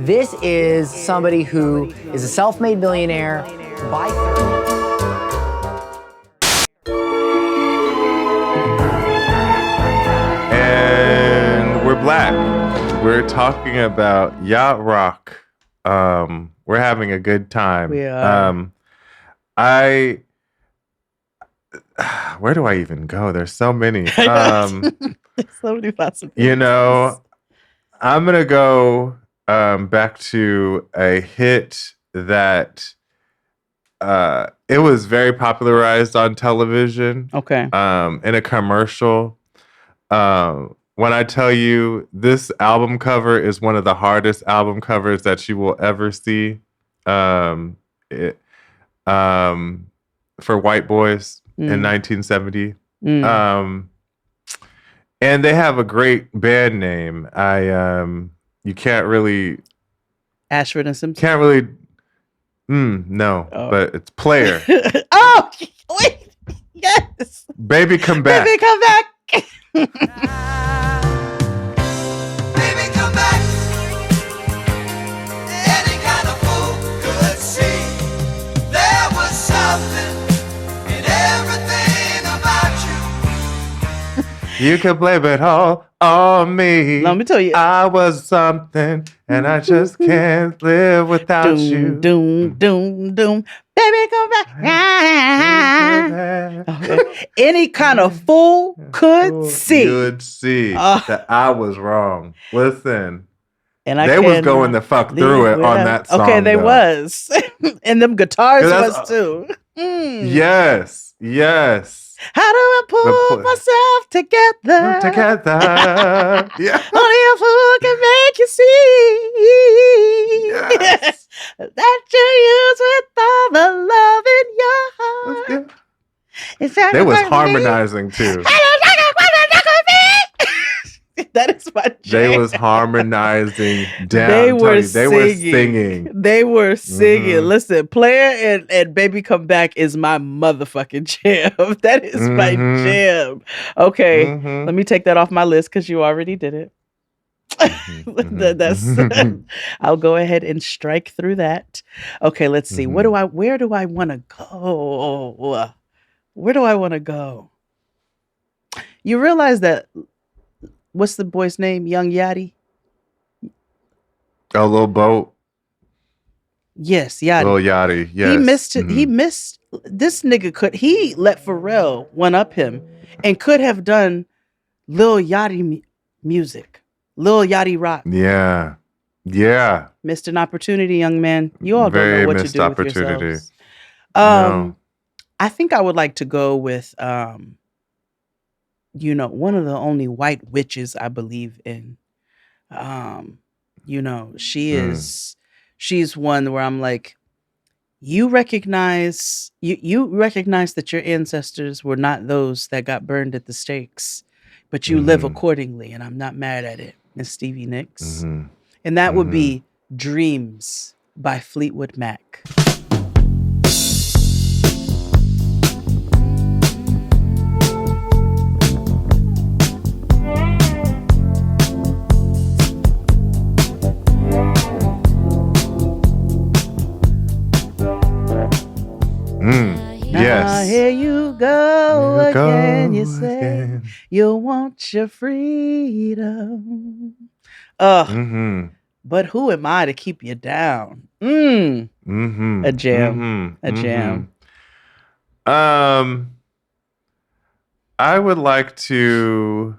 This is somebody who is a self-made millionaire. And we're black. We're talking about Yacht Rock. We're having a good time. We are. Where do I even go? There's so many. There's so many possibilities. You know, I'm gonna go back to a hit that it was very popularized on television. Okay. In a commercial. When I tell you this album cover is one of the hardest album covers that you will ever see. For white boys in 1970. And they have a great band name. You can't really Ashford and Simpson. Can't really no, but it's Player. Oh, wait. Yes. Baby Come Back. Baby Come Back. You can blame it all on me. Let me tell you. I was something and I just can't live without you. Doom, doom, doom. Baby, come back. Okay. Any kind of fool could see. Could see that I was wrong. Listen. And they was going the fuck through it on that song. Okay, they though. was. And them guitars was too. Yes. How do I pull myself together? Yeah. Only a fool can make you see. Yes. That you use with all the love in your heart. They was harmonizing too. That is my jam. They was harmonizing down. They were singing. They were singing. Mm-hmm. Listen, Player and Baby Come Back is my motherfucking jam. That is my jam. Okay, let me take that off my list because you already did it. That's I'll go ahead and strike through that. Okay, let's see. Where do I want to go? Where do I want to go? You realize that what's the boy's name? Young Yachty? A little boat. Yes, Yachty. Little Yachty, yes. He missed it. He missed this nigga he let Pharrell one up him and could have done Lil Yachty music. Lil Yachty rock. Yeah. Missed an opportunity, young man. You all don't know what to do with yourselves. No. I think I would like to go with one of the only white witches I believe in. She's one where I'm like, you recognize that your ancestors were not those that got burned at the stakes, but you live accordingly, and I'm not mad at it. Miss Stevie Nicks. And that would be Dreams by Fleetwood Mac. Yes. Here you go again. You say you want your freedom. But who am I to keep you down? A jam. A jam. I would like to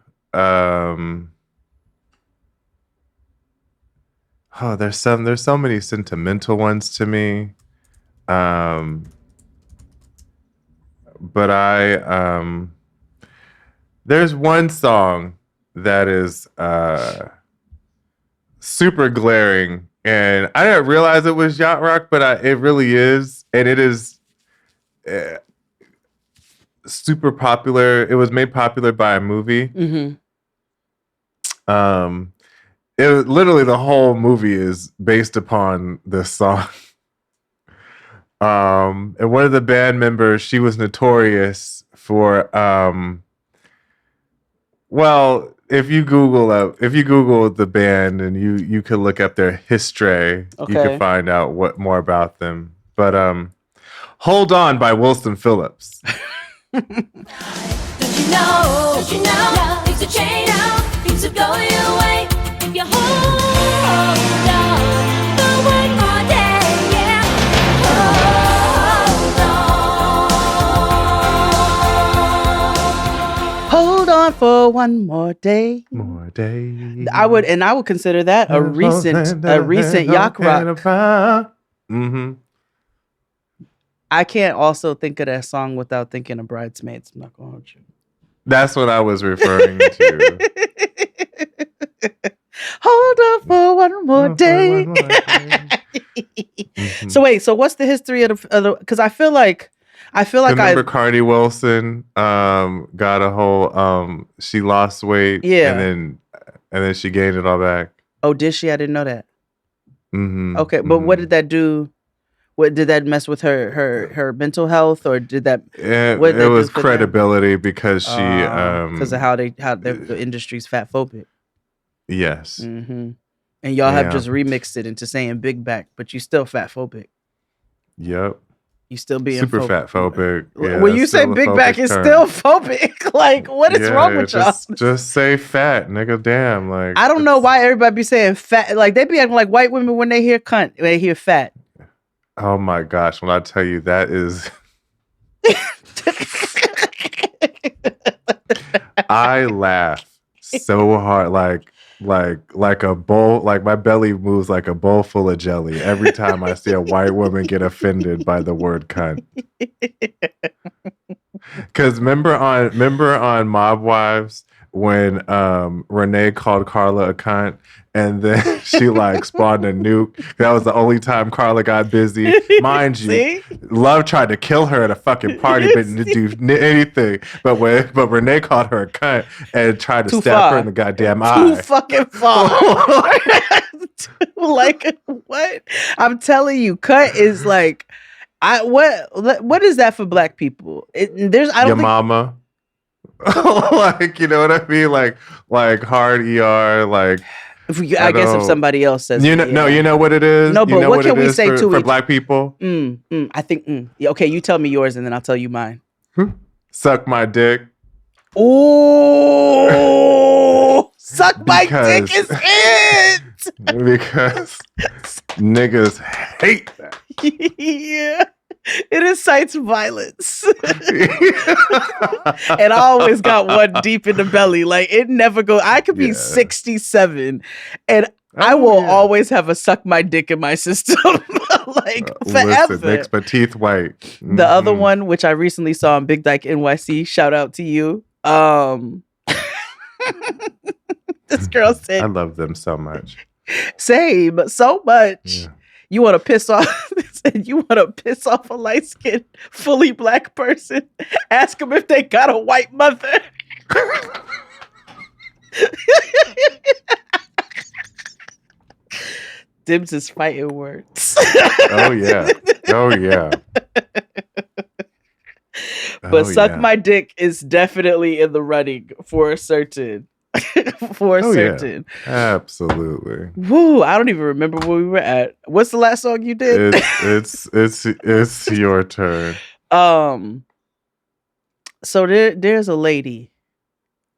there's so many sentimental ones to me. But there's one song that is super glaring, and I didn't realize it was Yacht Rock, but it really is, and it is super popular. It was made popular by a movie. literally the whole movie is based upon this song. And one of the band members, she was notorious for well, if you Google the band and you could look up their history, you Okay. could find out what more about them. But Hold On by Wilson Phillips. Don't you know, things will change now, things will go your way if you hold on for one more day, yeah. Hold on for one more day. More day. I would consider that a recent Yacht Rock. Mm-hmm. I can't also think of that song without thinking of Bridesmaids. I'm not gonna hold you. That's what I was referring to. Hold on for one more day. Mm-hmm. So wait, so what's the history of the? Because I feel like remember Cardi Wilson got a whole she lost weight, Yeah. and then she gained it all back. Oh, did she? I didn't know that. Mm-hmm. Okay, but what did that do? What did that mess with her mental health, or did that? It what did that was do for them? credibility because she Because of how the industry's fat phobic. yes. Mm-hmm. And y'all have Yeah. just remixed it into saying big back, but you still fat phobic. Yep. You still being Super phobic. fat phobic. Yeah, When you that's say still a big back, phobic it's term. still phobic. Like, what is wrong with y'all? Just say fat, nigga. Damn. Like I don't know why everybody be saying fat. Like, they be acting like white women when they hear cunt, when they hear fat. oh my gosh, when I tell you that is I laugh so hard, like a bowl, like my belly moves like a bowl full of jelly every time I see a white woman get offended by the word cunt. Because remember on Mob Wives when Renee called Carla a cunt, and then she like spawned a nuke. That was the only time Carla got busy. Mind you, See? Love tried to kill her at a fucking party, but didn't do anything. But Renee called her a cunt and tried to Too stab far. her in the goddamn Too eye. fucking far. Like, what? I'm telling you, cut is like, what is that for black people? I Your don't think. mama. Like, you know what I mean? Like hard ER, like I guess if somebody else says, you know, no, you know what it is. No, but you know what can it we is say for, to for each- black people? I think. Yeah, okay, you tell me yours, and then I'll tell you mine. Suck my dick. Oh, suck my dick Because- is it. Because niggas hate that. Yeah. It incites violence. And I always got one deep in the belly. Like, it never goes. I could be 67 and I will always have a suck my dick in my system. Like, forever. Listen, Nick's petite white. The other one, which I recently saw on Big Dyke NYC, shout out to you. This girl said, I love them so much. same, so much. You want to piss off? You want to piss off a light skinned, fully black person? Ask them if they got a white mother. Dibs is fighting words. Oh yeah. Oh yeah. But suck my dick is definitely in the running for a certain. For a certain. Yeah. Absolutely. Woo! I don't even remember where we were at. What's the last song you did? It's your turn. So there's a lady.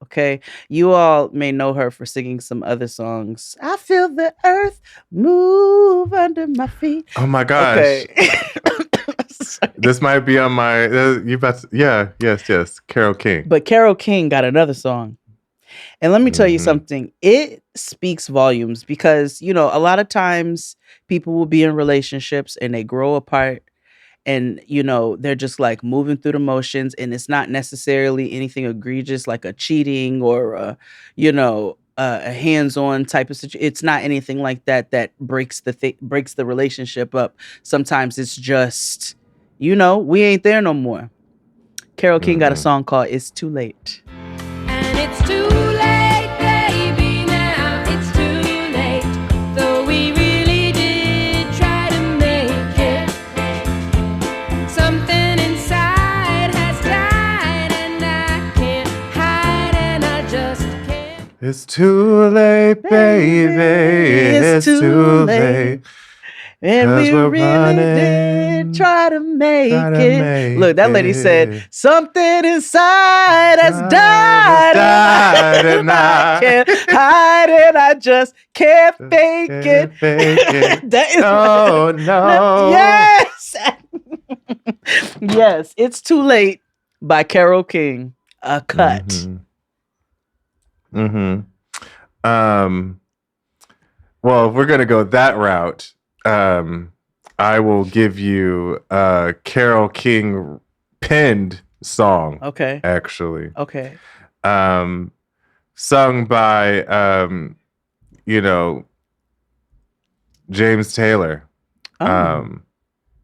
Okay, you all may know her for singing some other songs. I feel the earth move under my feet. Oh my gosh. Okay. This might be on my yes, Carole King. But Carole King got another song. And let me tell you something. It speaks volumes because, you know, a lot of times people will be in relationships and they grow apart and, you know, they're just like moving through the motions and it's not necessarily anything egregious like a cheating or, a hands-on type of situation. It's not anything like that breaks the relationship up. Sometimes it's just, you know, we ain't there no more. Carole King got a song called It's Too Late. And it's too late, baby, now. It's too It's too late, baby. It's too late. And 'Cause we we're really running, did try to make it. make Look, that lady said, it. something inside has died. And I I can't hide it. I just can't fake it. That is Oh, no. Yes. Yes, It's Too Late by Carole King. A cut. Well, if we're gonna go that route, I will give you a Carole King penned song. Okay. Actually. Okay. Sung by James Taylor.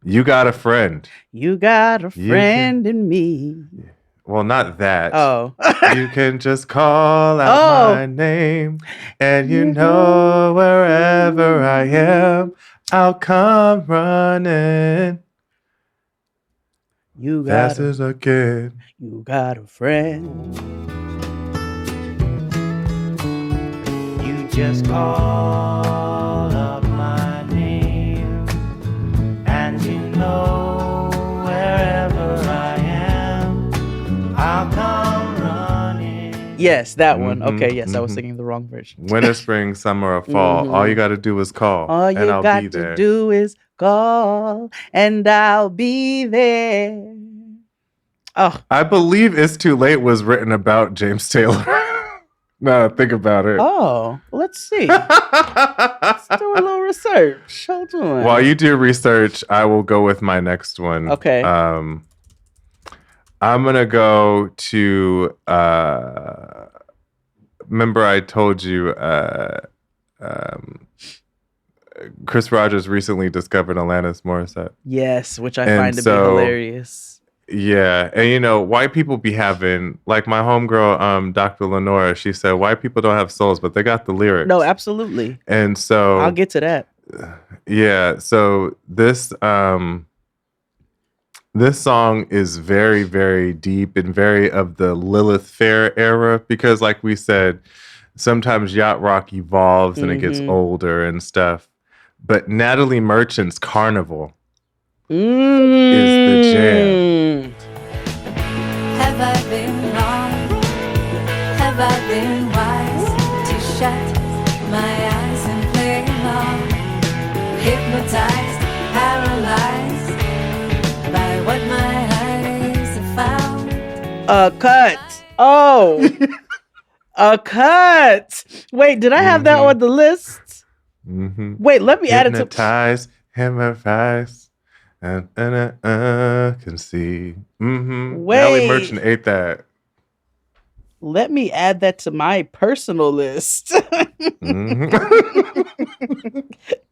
You Got a Friend. You got a friend in me. Well, not that. Oh. You can just call out my name, and you know wherever I am, I'll come running. You got Fast as I can. You got a friend. You just call up my name, and you know wherever I am, I'll come running. Yes, that one. Okay, yes, I was singing the wrong version. Winter, spring, summer, or fall. All you got to do is call. All you and I'll got be to there. do is call, and I'll be there. Oh, I believe It's Too Late was written about James Taylor. Now that I think about it. Oh, let's see. Let's do a little research. Hold on. While you do research, I will go with my next one. Okay. I'm gonna go to remember I told you Chris Rogers recently discovered Alanis Morissette. Yes, which I find to be hilarious. Yeah, and white people be having, like my homegirl, Dr. Lenora, she said white people don't have souls, but they got the lyrics. No, absolutely. And so I'll get to that. Yeah, so this song is very, very deep and very of the Lilith Fair era because, like we said, sometimes yacht rock evolves and it gets older and stuff. But Natalie Merchant's Carnival is the jam. Have I been wrong? Have I been wise to shut my eyes and play along? Hypnotized, paralyzed by what my eyes have found. A cut. Oh. A cut. Wait, did I have that on the list? Wait, let me add it to. Hypnotized, hypnotized, and can see. Wait. Natalie Merchant ate that. Let me add that to my personal list.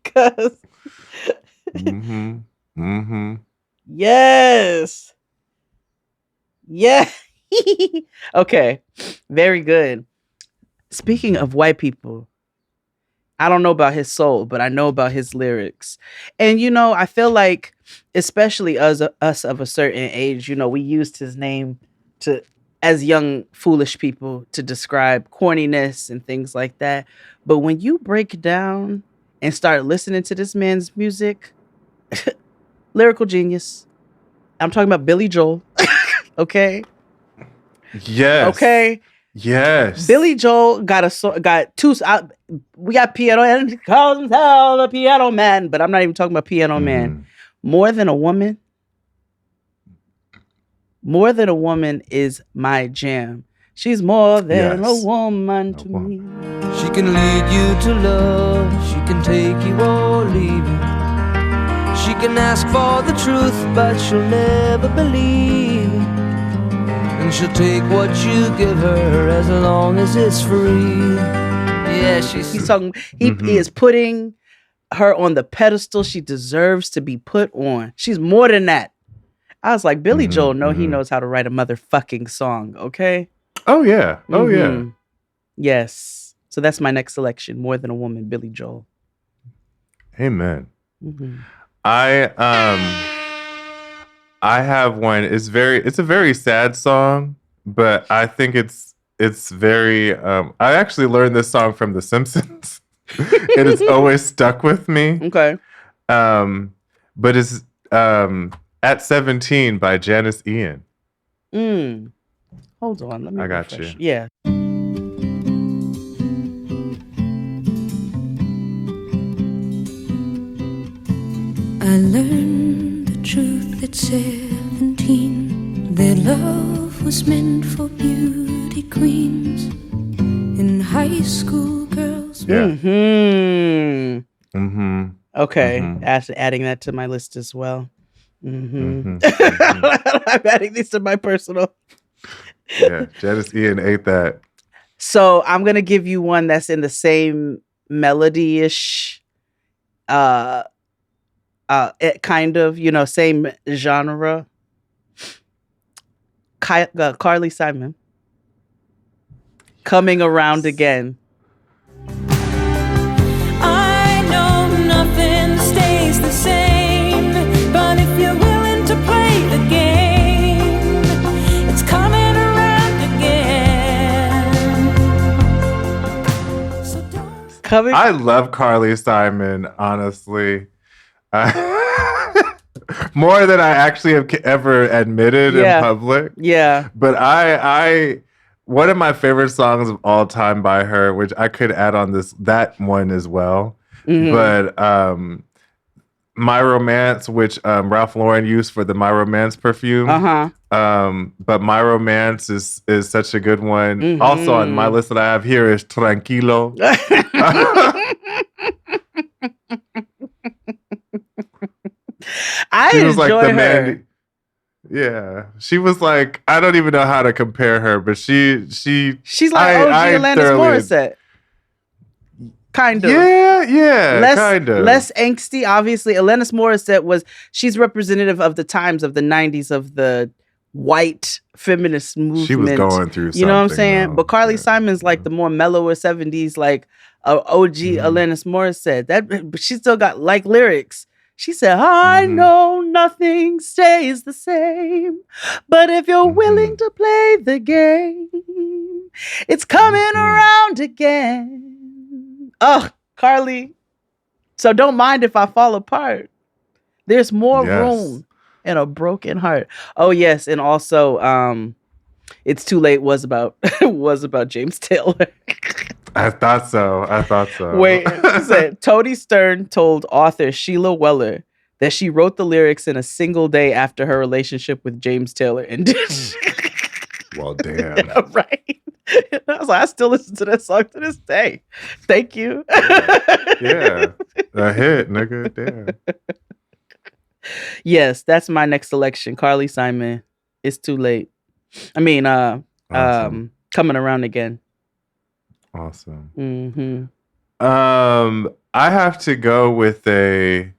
Cause yes. Yeah. Okay. Very good. Speaking of white people, I don't know about his soul, but I know about his lyrics. And, I feel like, especially us of a certain age, we used his name as young, foolish people to describe corniness and things like that. But when you break down and start listening to this man's music, lyrical genius. I'm talking about Billy Joel. Okay? Yes. Okay? Yes. Billy Joel got two. We got Piano and he calls himself a piano man, but I'm not even talking about Piano Man. More Than a Woman. More Than a Woman is my jam. She's more than a woman to me. She can lead you to love. She can take you or leave you. She can ask for the truth, but she'll never believe. And she'll take what you give her as long as it's free. Yeah, he's talking. He is putting her on the pedestal she deserves to be put on. She's more than that. I was like, Billy Joel, he knows how to write a motherfucking song. Okay. Oh yeah. Oh yeah. Yes. So that's my next selection. More Than a Woman, Billy Joel. Amen. I have one. It's a very sad song, but I think it's it's very. I actually learned this song from The Simpsons. It has always stuck with me. Okay. But it's At 17 by Janice Ian. Hold on, let me. I got refresh. you. Yeah. I learned the truth at 17, that love was meant for beauty queens. In high school, girls. Yeah. Okay. Adding that to my list as well. I'm adding these to my personal. Yeah, Janice Ian ate that. So I'm gonna give you one that's in the same melody-ish, kind of, same genre. Carly Simon, Coming Around Again. I know nothing stays the same, but if you're willing to play the game, it's coming around again. So don't. I love Carly Simon, honestly. More than I actually have ever admitted in public. Yeah. But one of my favorite songs of all time by her, which I could add on that one as well. But My Romance, which Ralph Lauren used for the My Romance perfume. But My Romance is such a good one. Also on my list that I have here is Tranquilo. I enjoy her. Yeah, she was like, I don't even know how to compare her, but she's like OG Alanis Morissette. Kind of. Yeah, kind of. Less angsty. Obviously, Alanis Morissette she's representative of the times of the 90s of the white feminist movement. She was going through something. You know what I'm saying? Though. But Carly Simon's like the more mellower 70s, like OG Alanis Morissette. But she still got like lyrics. She said, I know nothing stays the same, but if you're willing to play the game, it's coming around again. Oh, Carly. So don't mind if I fall apart. There's more room in a broken heart. Oh, yes. And also, It's Too Late was about James Taylor. I thought so. Wait, it said Toni Stern told author Sheila Weller that she wrote the lyrics in a single day after her relationship with James Taylor ended. Well, damn. Right. I was like, I still listen to that song to this day. Thank you. Yeah. A hit, nigga. Damn. Yes, that's my next selection. Carly Simon. It's Too Late. I mean, Awesome. Coming Around Again. Awesome. I have to go with there's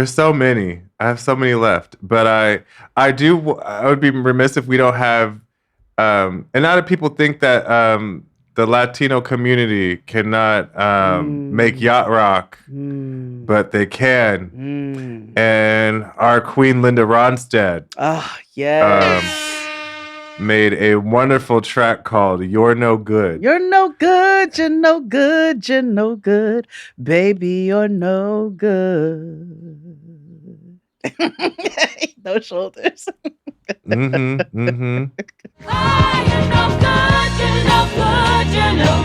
so many. I have so many left, but I would be remiss if we don't have and a lot of people think that the Latino community cannot make Yacht Rock, but they can. And our queen Linda Ronstadt made a wonderful track called You're No Good. You're no good, you're no good, you're no good. Baby, you're no good. No shoulders. You're no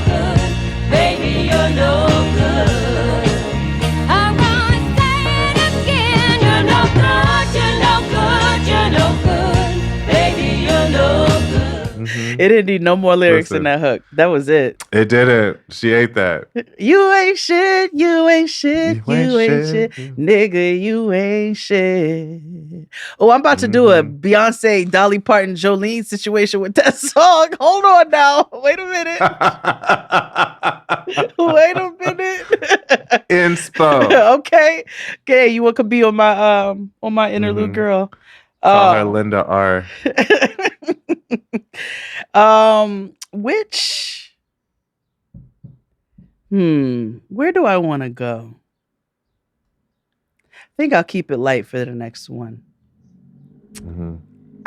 good. Baby, you're no good. I'm gonna say it again. You're no good, you're no good, you're no good. Baby, you're no good. It didn't need no more lyrics in that hook. That was it. It didn't. She ate that. You ain't shit, you ain't shit, you ain't shit. Nigga, you ain't shit. Oh, I'm about to do a Beyonce, Dolly Parton, Jolene situation with that song. Hold on now. Wait a minute. Wait a minute. Inspo. Okay. You could be on my interlude girl. Call her Linda R. Where do I want to go? I think I'll keep it light for the next one.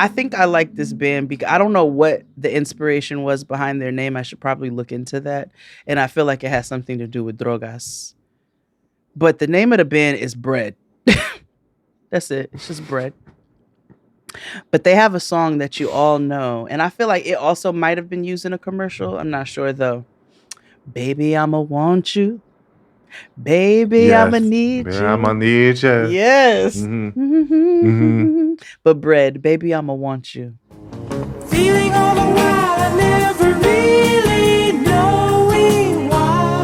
I think I like this band because I don't know what the inspiration was behind their name. I should probably look into that. And I feel like it has something to do with drogas. But the name of the band is Bread. That's it. It's just Bread. But they have a song that you all know. And I feel like it also might have been used in a commercial. I'm not sure though. Baby, I'ma want you. Baby, Yes. I'ma need Baby, you. I'ma need you. Yes. Mhm. But Bread, baby, I'ma want you. Feeling all the while I never really knowing why.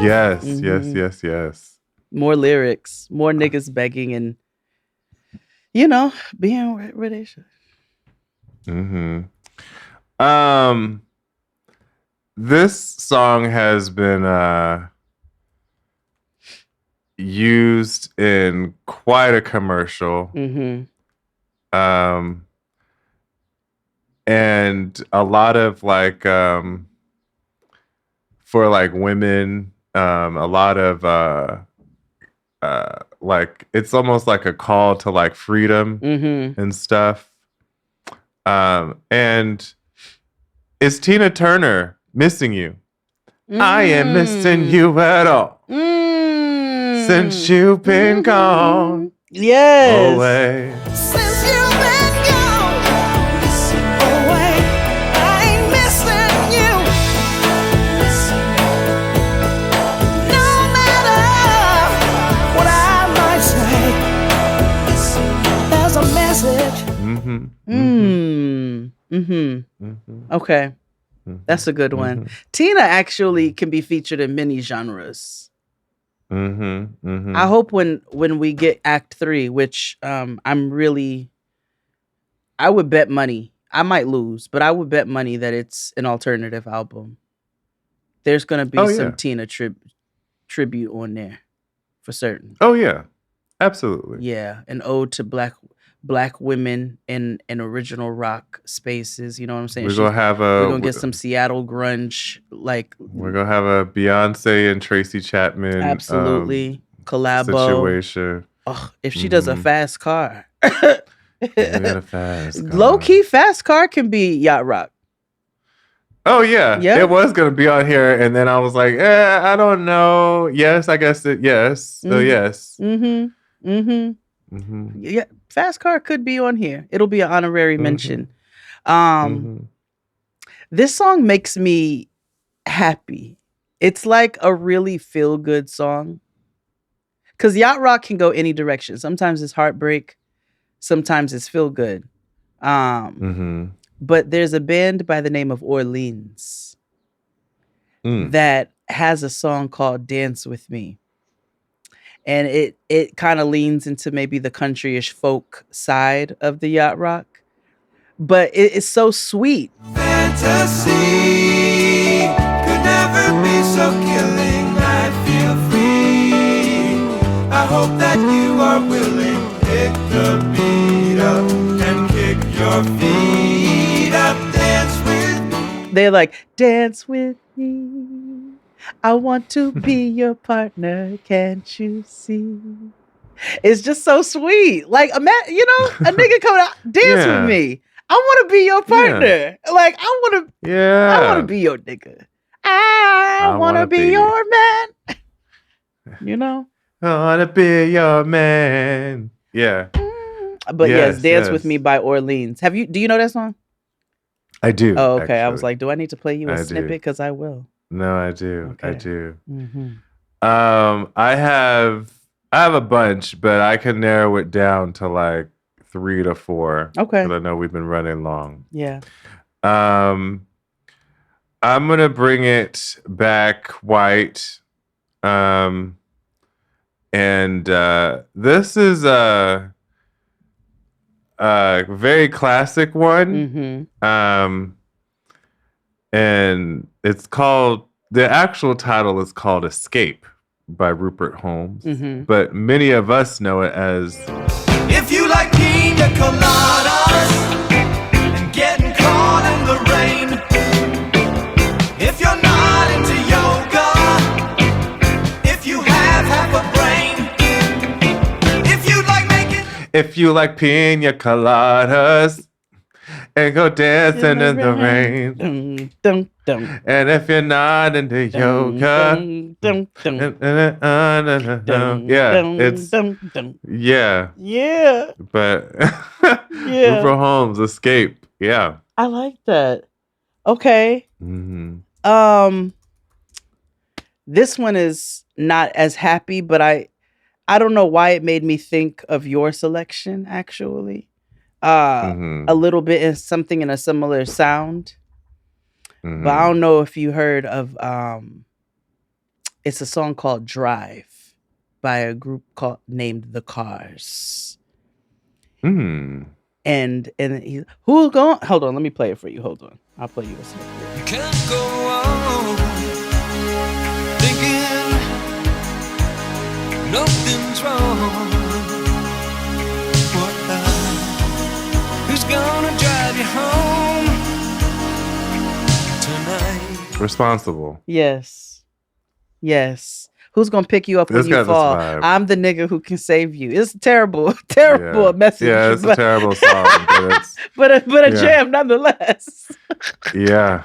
Yes, yes. More lyrics, more niggas begging and, being where they should. This song has been used in quite a commercial. And a lot of for women, a lot of it's almost like a call to freedom and stuff. And it's Tina Turner, Missing You. I am missing you at all. Since you've been gone. Yes. Away. Since you've been gone away, I ain't missing you. No matter what I might say, there's a message. Okay. That's a good one. Tina actually can be featured in many genres. I hope when we get Act 3, which I would bet money. I might lose, but I would bet money that it's an alternative album. There's going to be some Tina tribute on there for certain. Oh, yeah. Absolutely. Yeah. An ode to black women in original rock spaces. You know what I'm saying? We're gonna get some Seattle grunge. We're gonna have a Beyonce and Tracy Chapman absolutely collabo situation. Oh, if she does a fast car, fast car. Low key fast car can be Yacht Rock. Oh yeah, it was gonna be on here, and then I was like, I don't know. Yes, I guess yes. So yes. Yeah, fast car could be on here. It'll be an honorary mention. This song makes me happy. It's like a really feel good song. Cause Yacht Rock can go any direction. Sometimes it's heartbreak, sometimes it's feel good. But there's a band by the name of Orleans that has a song called Dance With Me. And it kind of leans into maybe the countryish folk side of the Yacht Rock. But it's so sweet. Fantasy could never be so killing. I feel free. I hope that you are willing. Pick the beat up and kick your feet up. Dance with me. They're like, dance with me. I want to be your partner, can't you see? It's just so sweet. Like, a nigga coming out, dance with me. I want to be your partner. Yeah. Like, I want to be your nigga. I want to be your man. I want to be your man. Yeah. But yes, Dance With Me by Orleans. Do you know that song? I do. Oh, okay. Actually. I was like, do I need to play you a snippet? Because I will. No, I do. Okay. I do. I have a bunch, but I can narrow it down to 3 to 4. Okay. Because I know we've been running long. Yeah. I'm gonna bring it back white. And this is a very classic one. And it's called, the actual title is called Escape by Rupert Holmes. But many of us know it as If you like pina coladas and getting caught in the rain, if you're not into If you like pina coladas and go dancing in the rain. Dun, dun, dun. And if you're not into yoga, yeah, it's yeah, Yeah. but Yeah. Rupert Holmes, Escape, yeah. I like that. Okay. Mm-hmm. This one is not as happy, but I don't know why it made me think of your selection actually. A little bit in something in a similar sound. But I don't know if you heard of it's a song called Drive by a group named The Cars. And who's going? Hold on, let me play it for you. Hold on. I'll play you a song. You can't go on thinking nothing's wrong. Who's gonna drive you home tonight? Responsible. Yes. Who's gonna pick you up when It's you got this fall? vibe. I'm the nigga who can save you. It's terrible message. Yeah, it's a terrible song, but it's but a yeah. jam nonetheless. Yeah.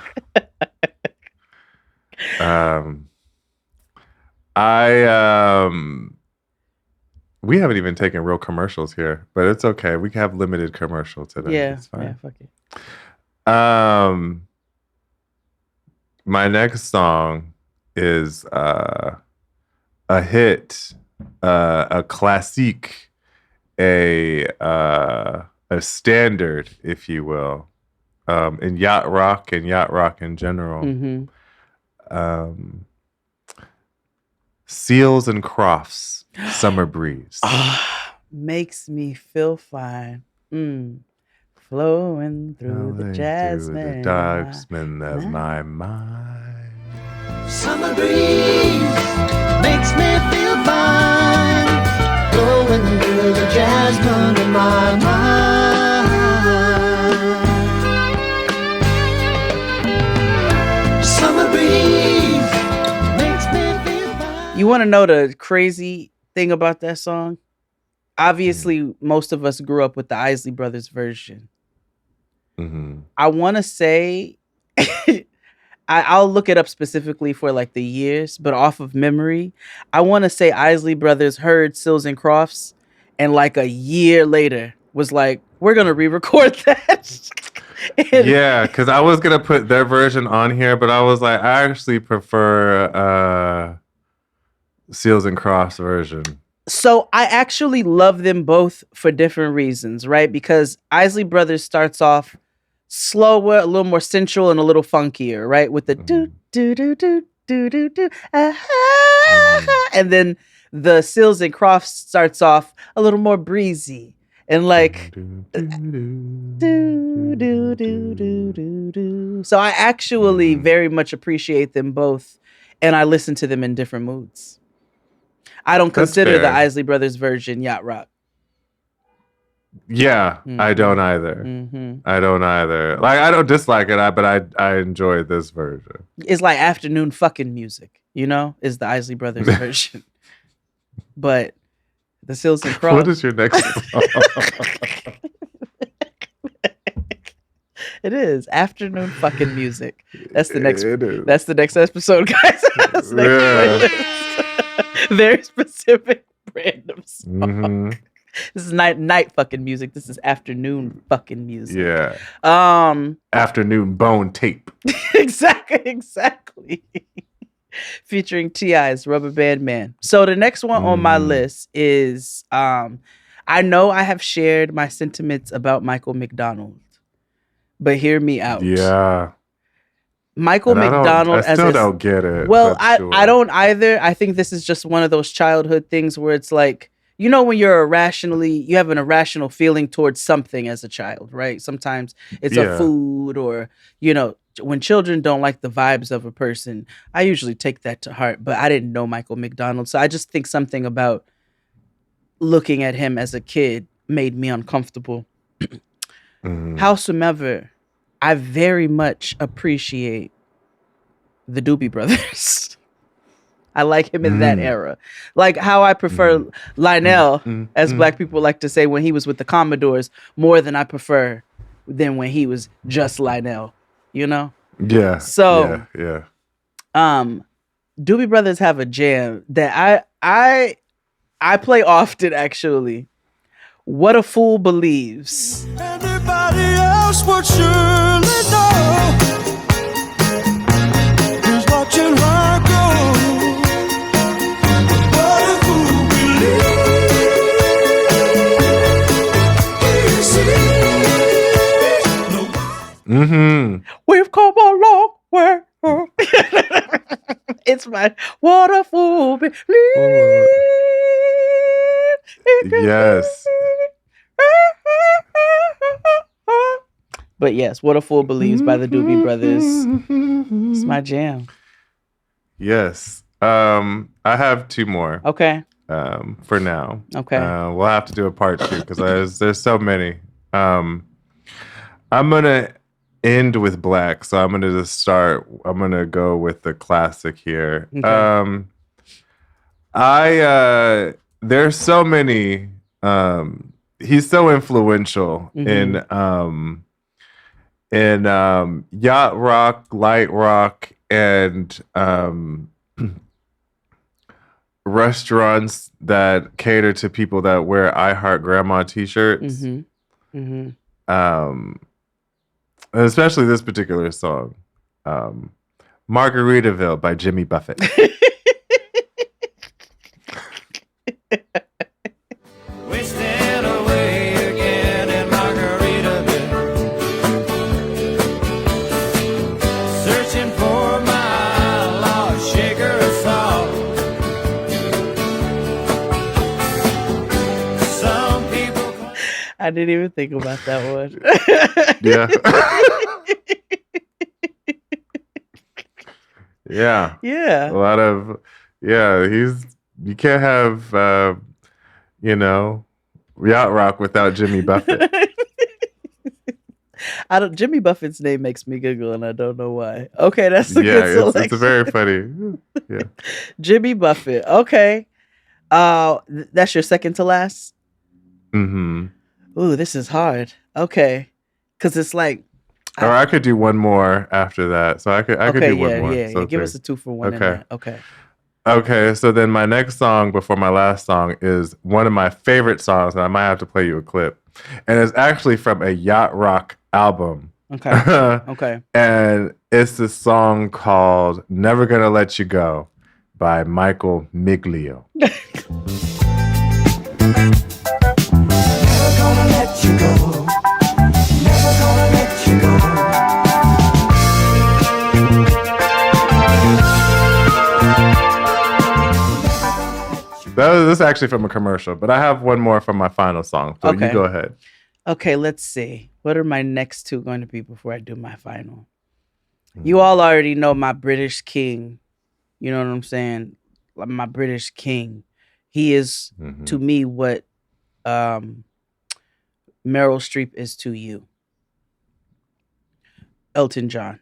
We haven't even taken real commercials here, but it's okay. We have limited commercial today. Yeah, It's fine. yeah, fuck it. My next song is a hit, a classique, a standard, if you will, in yacht rock and yacht rock in general. Seals and Crofts, Summer Breeze. Makes me feel fine. Flowing through the jasmine. Jasmine of my mind. Summer breeze makes me feel fine, blowing through the jasmine in my mind. Summer breeze makes me feel fine. You want to know the crazy thing about that song? Obviously, most of us grew up with the Isley Brothers version. I want to say, I'll look it up specifically for like the years, but off of memory, I want to say Isley Brothers heard Seals and Crofts, and like a year later was like, we're gonna re-record that. Yeah, because I was gonna put their version on here, but I was like, I actually prefer Seals and Crofts version. So I actually love them both for different reasons, right? Because Isley Brothers starts off slower, a little more sensual, and a little funkier, right? With the do do do do do do do, and then the Seals and Crofts starts off a little more breezy and like do do do do do do. So I actually very much appreciate them both, and I listen to them in different moods. I don't consider the Isley Brothers version yacht rock. Yeah, I don't either. I don't either. Like, I don't dislike it, but I enjoy this version. It's like afternoon fucking music, you know, is the Isley Brothers version. But the Seals and Crofts. What is your next song? It is afternoon fucking music. That's the next. It is. That's the next episode, guys. That's the next playlist. Very specific brand of song. This is night fucking music. This is afternoon fucking music. Yeah. Afternoon bone tape. Exactly. Featuring T.I.'s Rubber Band Man. So the next one on my list is I know I have shared my sentiments about Michael McDonald, but hear me out. Yeah. Michael McDonald. I still don't get it. Well, I don't either. I think this is just one of those childhood things where it's like, you know, when you have an irrational feeling towards something as a child, right? Sometimes it's a food, or, you know, when children don't like the vibes of a person, I usually take that to heart, but I didn't know Michael McDonald. So I just think something about looking at him as a kid made me uncomfortable. Howsoever, I very much appreciate the Doobie Brothers. I like him in that era. Like how I prefer Lionel, as black people like to say, when he was with the Commodores, more than I prefer than when he was just Lionel, you know? Yeah. So, yeah. Doobie Brothers have a jam that I play often, actually. What a Fool Believes. Anybody else would surely know. Who's watching her go? What a fool Mm-hmm. We've come a long way. It's my What a Fool Believes. Yes. But yes, What a Fool Believes by the Doobie Brothers. It's my jam. Yes. I have two more. Okay. For now. Okay. We'll have to do a part 2 because there's so many. I'm gonna end with Black, so I'm gonna just start. I'm gonna go with the classic here. Okay. There's so many. He's so influential in yacht rock, light rock, and restaurants that cater to people that wear I Heart Grandma t-shirts. Especially this particular song, Margaritaville by Jimmy Buffett. Wasting away again in Margaritaville, searching for my lost shaker of salt. Some people. I didn't even think about that one. Yeah. Yeah. Yeah. A lot of, you can't have, yacht rock without Jimmy Buffett. Jimmy Buffett's name makes me giggle, and I don't know why. Okay, that's a good selection. It's very funny. Yeah. Jimmy Buffett. Okay. That's your second to last? Mm-hmm. Ooh, this is hard. Okay. Because it's like... Or I could do one more after that. So I could do one more. Yeah. So Give us a 2 for 1. Okay. Okay. Okay, so then my next song before my last song is one of my favorite songs, and I might have to play you a clip. And it's actually from a Yacht Rock album. Okay. Okay. And it's a song called Never Gonna Let You Go by Michael Miglio. Never gonna let you go. Never gonna let you go. This is actually from a commercial, but I have one more from my final song. So you go ahead. Okay, let's see. What are my next 2 going to be before I do my final? You all already know my British king. You know what I'm saying? My British king. He is to me what Meryl Streep is to you. Elton John.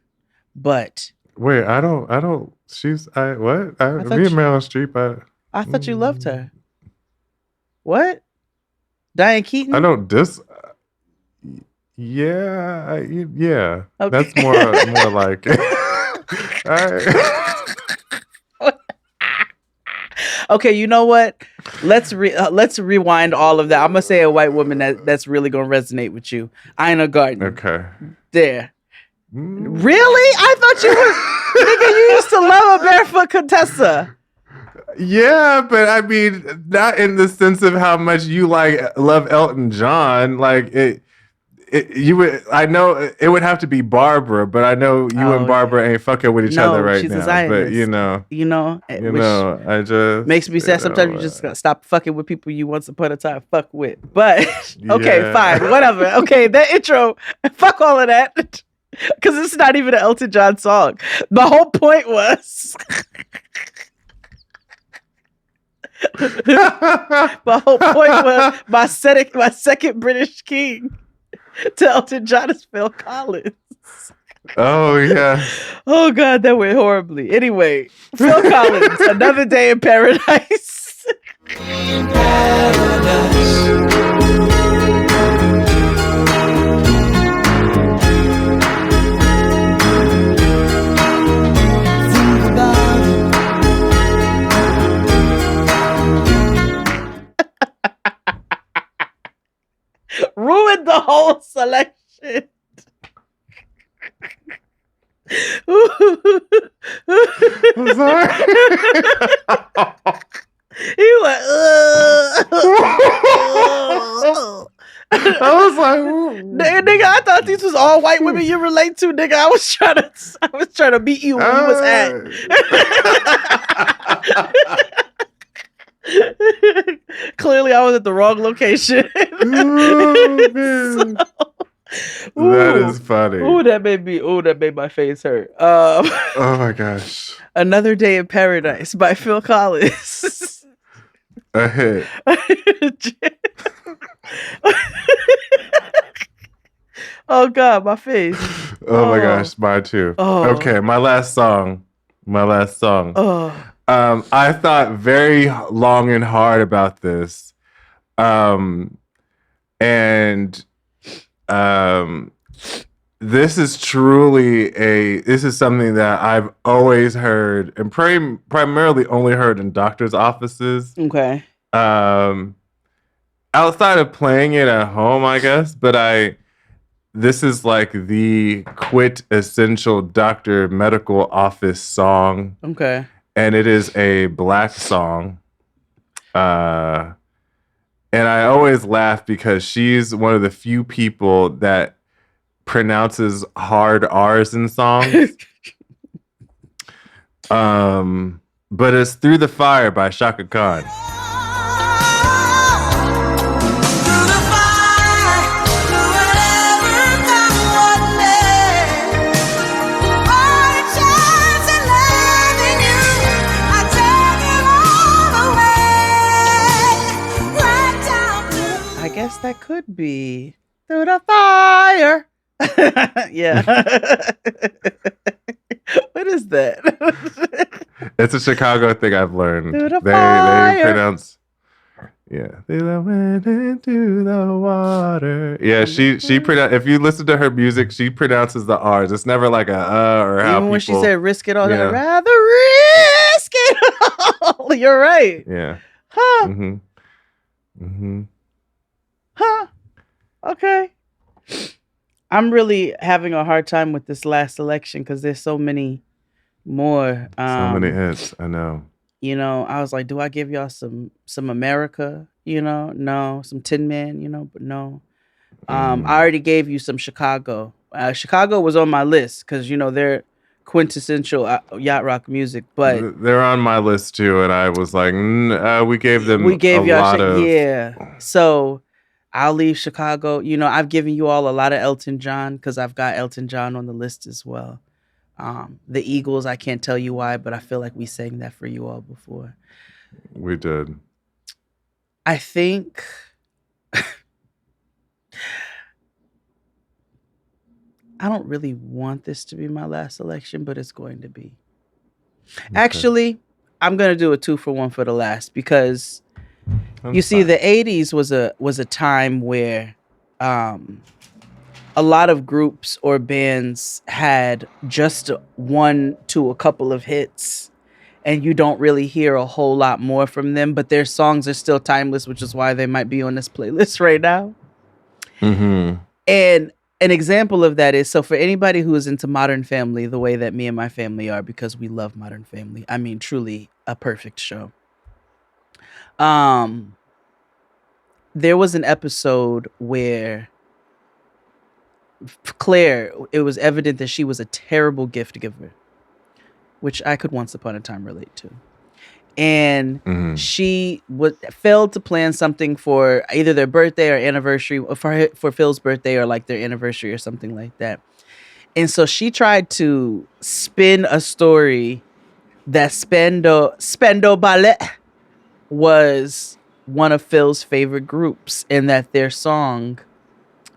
But wait, I don't me and Meryl Streep, I thought you loved her. What? Diane Keaton? I don't yeah. Okay. That's more like Okay, you know what? Let's rewind all of that. I'm gonna say a white woman that's really gonna resonate with you. Ina Garten. Okay. There. Really? I thought you were nigga, you used to love a barefoot Contessa. Yeah, but I mean, not in the sense of how much you love Elton John. Like I know it would have to be Barbara, but I know you and Barbara ain't fucking with each other right she's now. A Zionist. But I just makes me sad. Sometimes you just gotta stop fucking with people you once upon a time fuck with. But okay, fine, whatever. Okay, that intro, fuck all of that, because it's not even an Elton John song. The whole point was. My whole point was my second British king to Elton John is Phil Collins. Oh yeah. Oh God, that went horribly. Anyway, Phil Collins, Another Day in Paradise. Ruined the whole selection. I'm sorry. He went, I was like, nigga, I thought these was all white women you relate to, nigga. I was trying to meet you where you was at. Clearly, I was at the wrong location. That is funny. Ooh, that made my face hurt. Oh my gosh. Another Day in Paradise by Phil Collins. A hit. Oh God, my face. Oh my gosh, mine too. Oh. Okay, my last song. Oh. I thought very long and hard about this. And this is something that I've always heard and primarily only heard in doctor's offices. Okay. Outside of playing it at home, I guess, but this is like the quintessential doctor medical office song. Okay. And it is a Black song. And I always laugh because she's one of the few people that pronounces hard R's in songs. But it's Through the Fire by Shaka Khan. I guess that could be Through the Fire. Yeah. What is that? It's a Chicago thing I've learned. Through the They fire. pronounce, yeah. They went into the water. Yeah, she if you listen to her music, she pronounces the R's. It's never like a or how Even when she people- said risk it all, Yeah. I'd rather risk it all. You're right. Yeah. Huh. Mm-hmm. Mm-hmm. Huh. Okay. I'm really having a hard time with this last selection because there's so many more. So many hits. I know. You know, I was like, do I give y'all some America? You know, no. Some Tin Man, you know, but no. I already gave you some Chicago. Chicago was on my list because, you know, they're quintessential yacht rock music, but They're on my list too, and I was like, we gave them y'all lot of yeah. So I'll leave Chicago. You know, I've given you all a lot of Elton John because I've got Elton John on the list as well. The Eagles, I can't tell you why, but I feel like we sang that for you all before. We did. I think I don't really want this to be my last selection, but it's going to be. Okay. Actually, I'm going to do a 2-for-1 for the last because you see, the 80s was a time where a lot of groups or bands had just one to a couple of hits, and you don't really hear a whole lot more from them, but their songs are still timeless, which is why they might be on this playlist right now. Mm-hmm. And an example of that is, so for anybody who is into Modern Family the way that me and my family are, because we love Modern Family, I mean, truly a perfect show. There was an episode where Claire, it was evident that she was a terrible gift giver, which I could once upon a time relate to. And she failed to plan something for either their birthday or anniversary, or for Phil's birthday or like their anniversary or something like that. And so she tried to spin a story that Spendo Ballet was one of Phil's favorite groups and that their song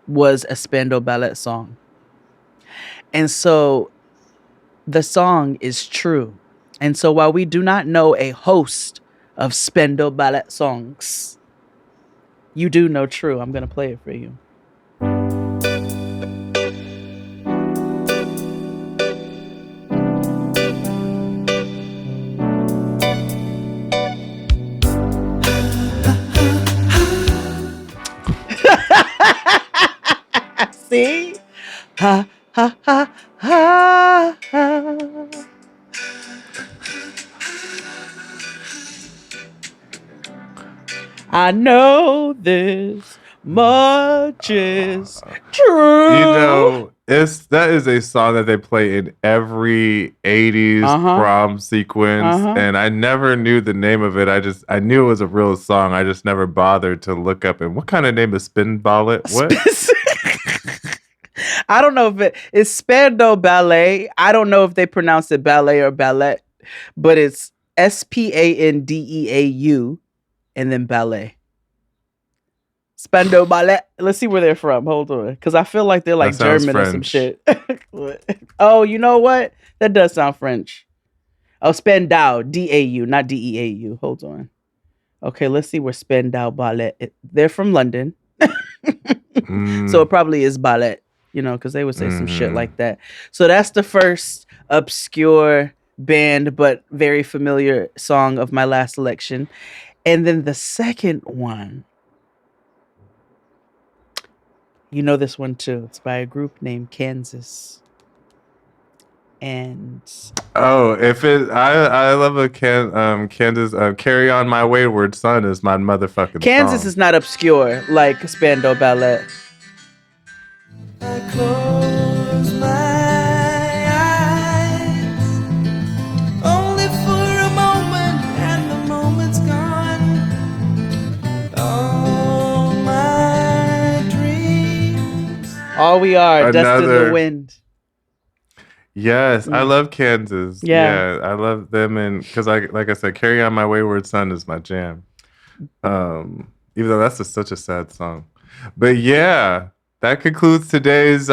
was a Spendo Ballet song. And so the song is true. And so while we do not know a host of Spendo Ballet songs, you do know True. I'm going to play it for you. See? Ha, ha, ha, ha, ha. I know this much is true. You know, that is a song that they play in every 80s prom sequence, and I never knew the name of it. I knew it was a real song. I just never bothered to look up. And what kind of name is Spin Ballet? What? I don't know if it's Spando Ballet. I don't know if they pronounce it ballet or ballet, but it's Spandeau and then ballet. Spando Ballet. Let's see where they're from. Hold on. Because I feel like they're like German or some shit. Oh, you know what? That does sound French. Oh, Spandau. D-A-U, not D-E-A-U. Hold on. Okay, let's see where Spandau Ballet. They're from London. So it probably is ballet, you know, because they would say some shit like that. So that's the first obscure band, but very familiar song of my last selection. And then the second one, you know this one too. It's by a group named Kansas. And I love a Kansas. Carry On My Wayward Son is my motherfucking Kansas song. is not obscure like Spandau Ballet. I close my eyes only for a moment, and the moment's gone. All my dreams. All we are, dust in the wind. Yes, I love Kansas. Yeah. I love them, and because like I said, Carry On My Wayward Son is my jam. Even though that's such a sad song, but yeah, that concludes today's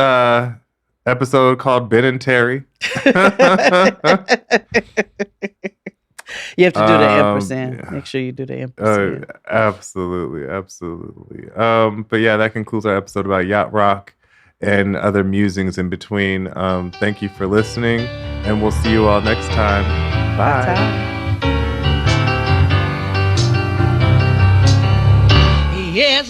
episode called Ben and Terry. You have to do the ampersand. Yeah. Make sure you do the ampersand. Absolutely. But yeah, that concludes our episode about Yacht Rock and other musings in between. Thank you for listening, and we'll see you all next time. Bye. Yes,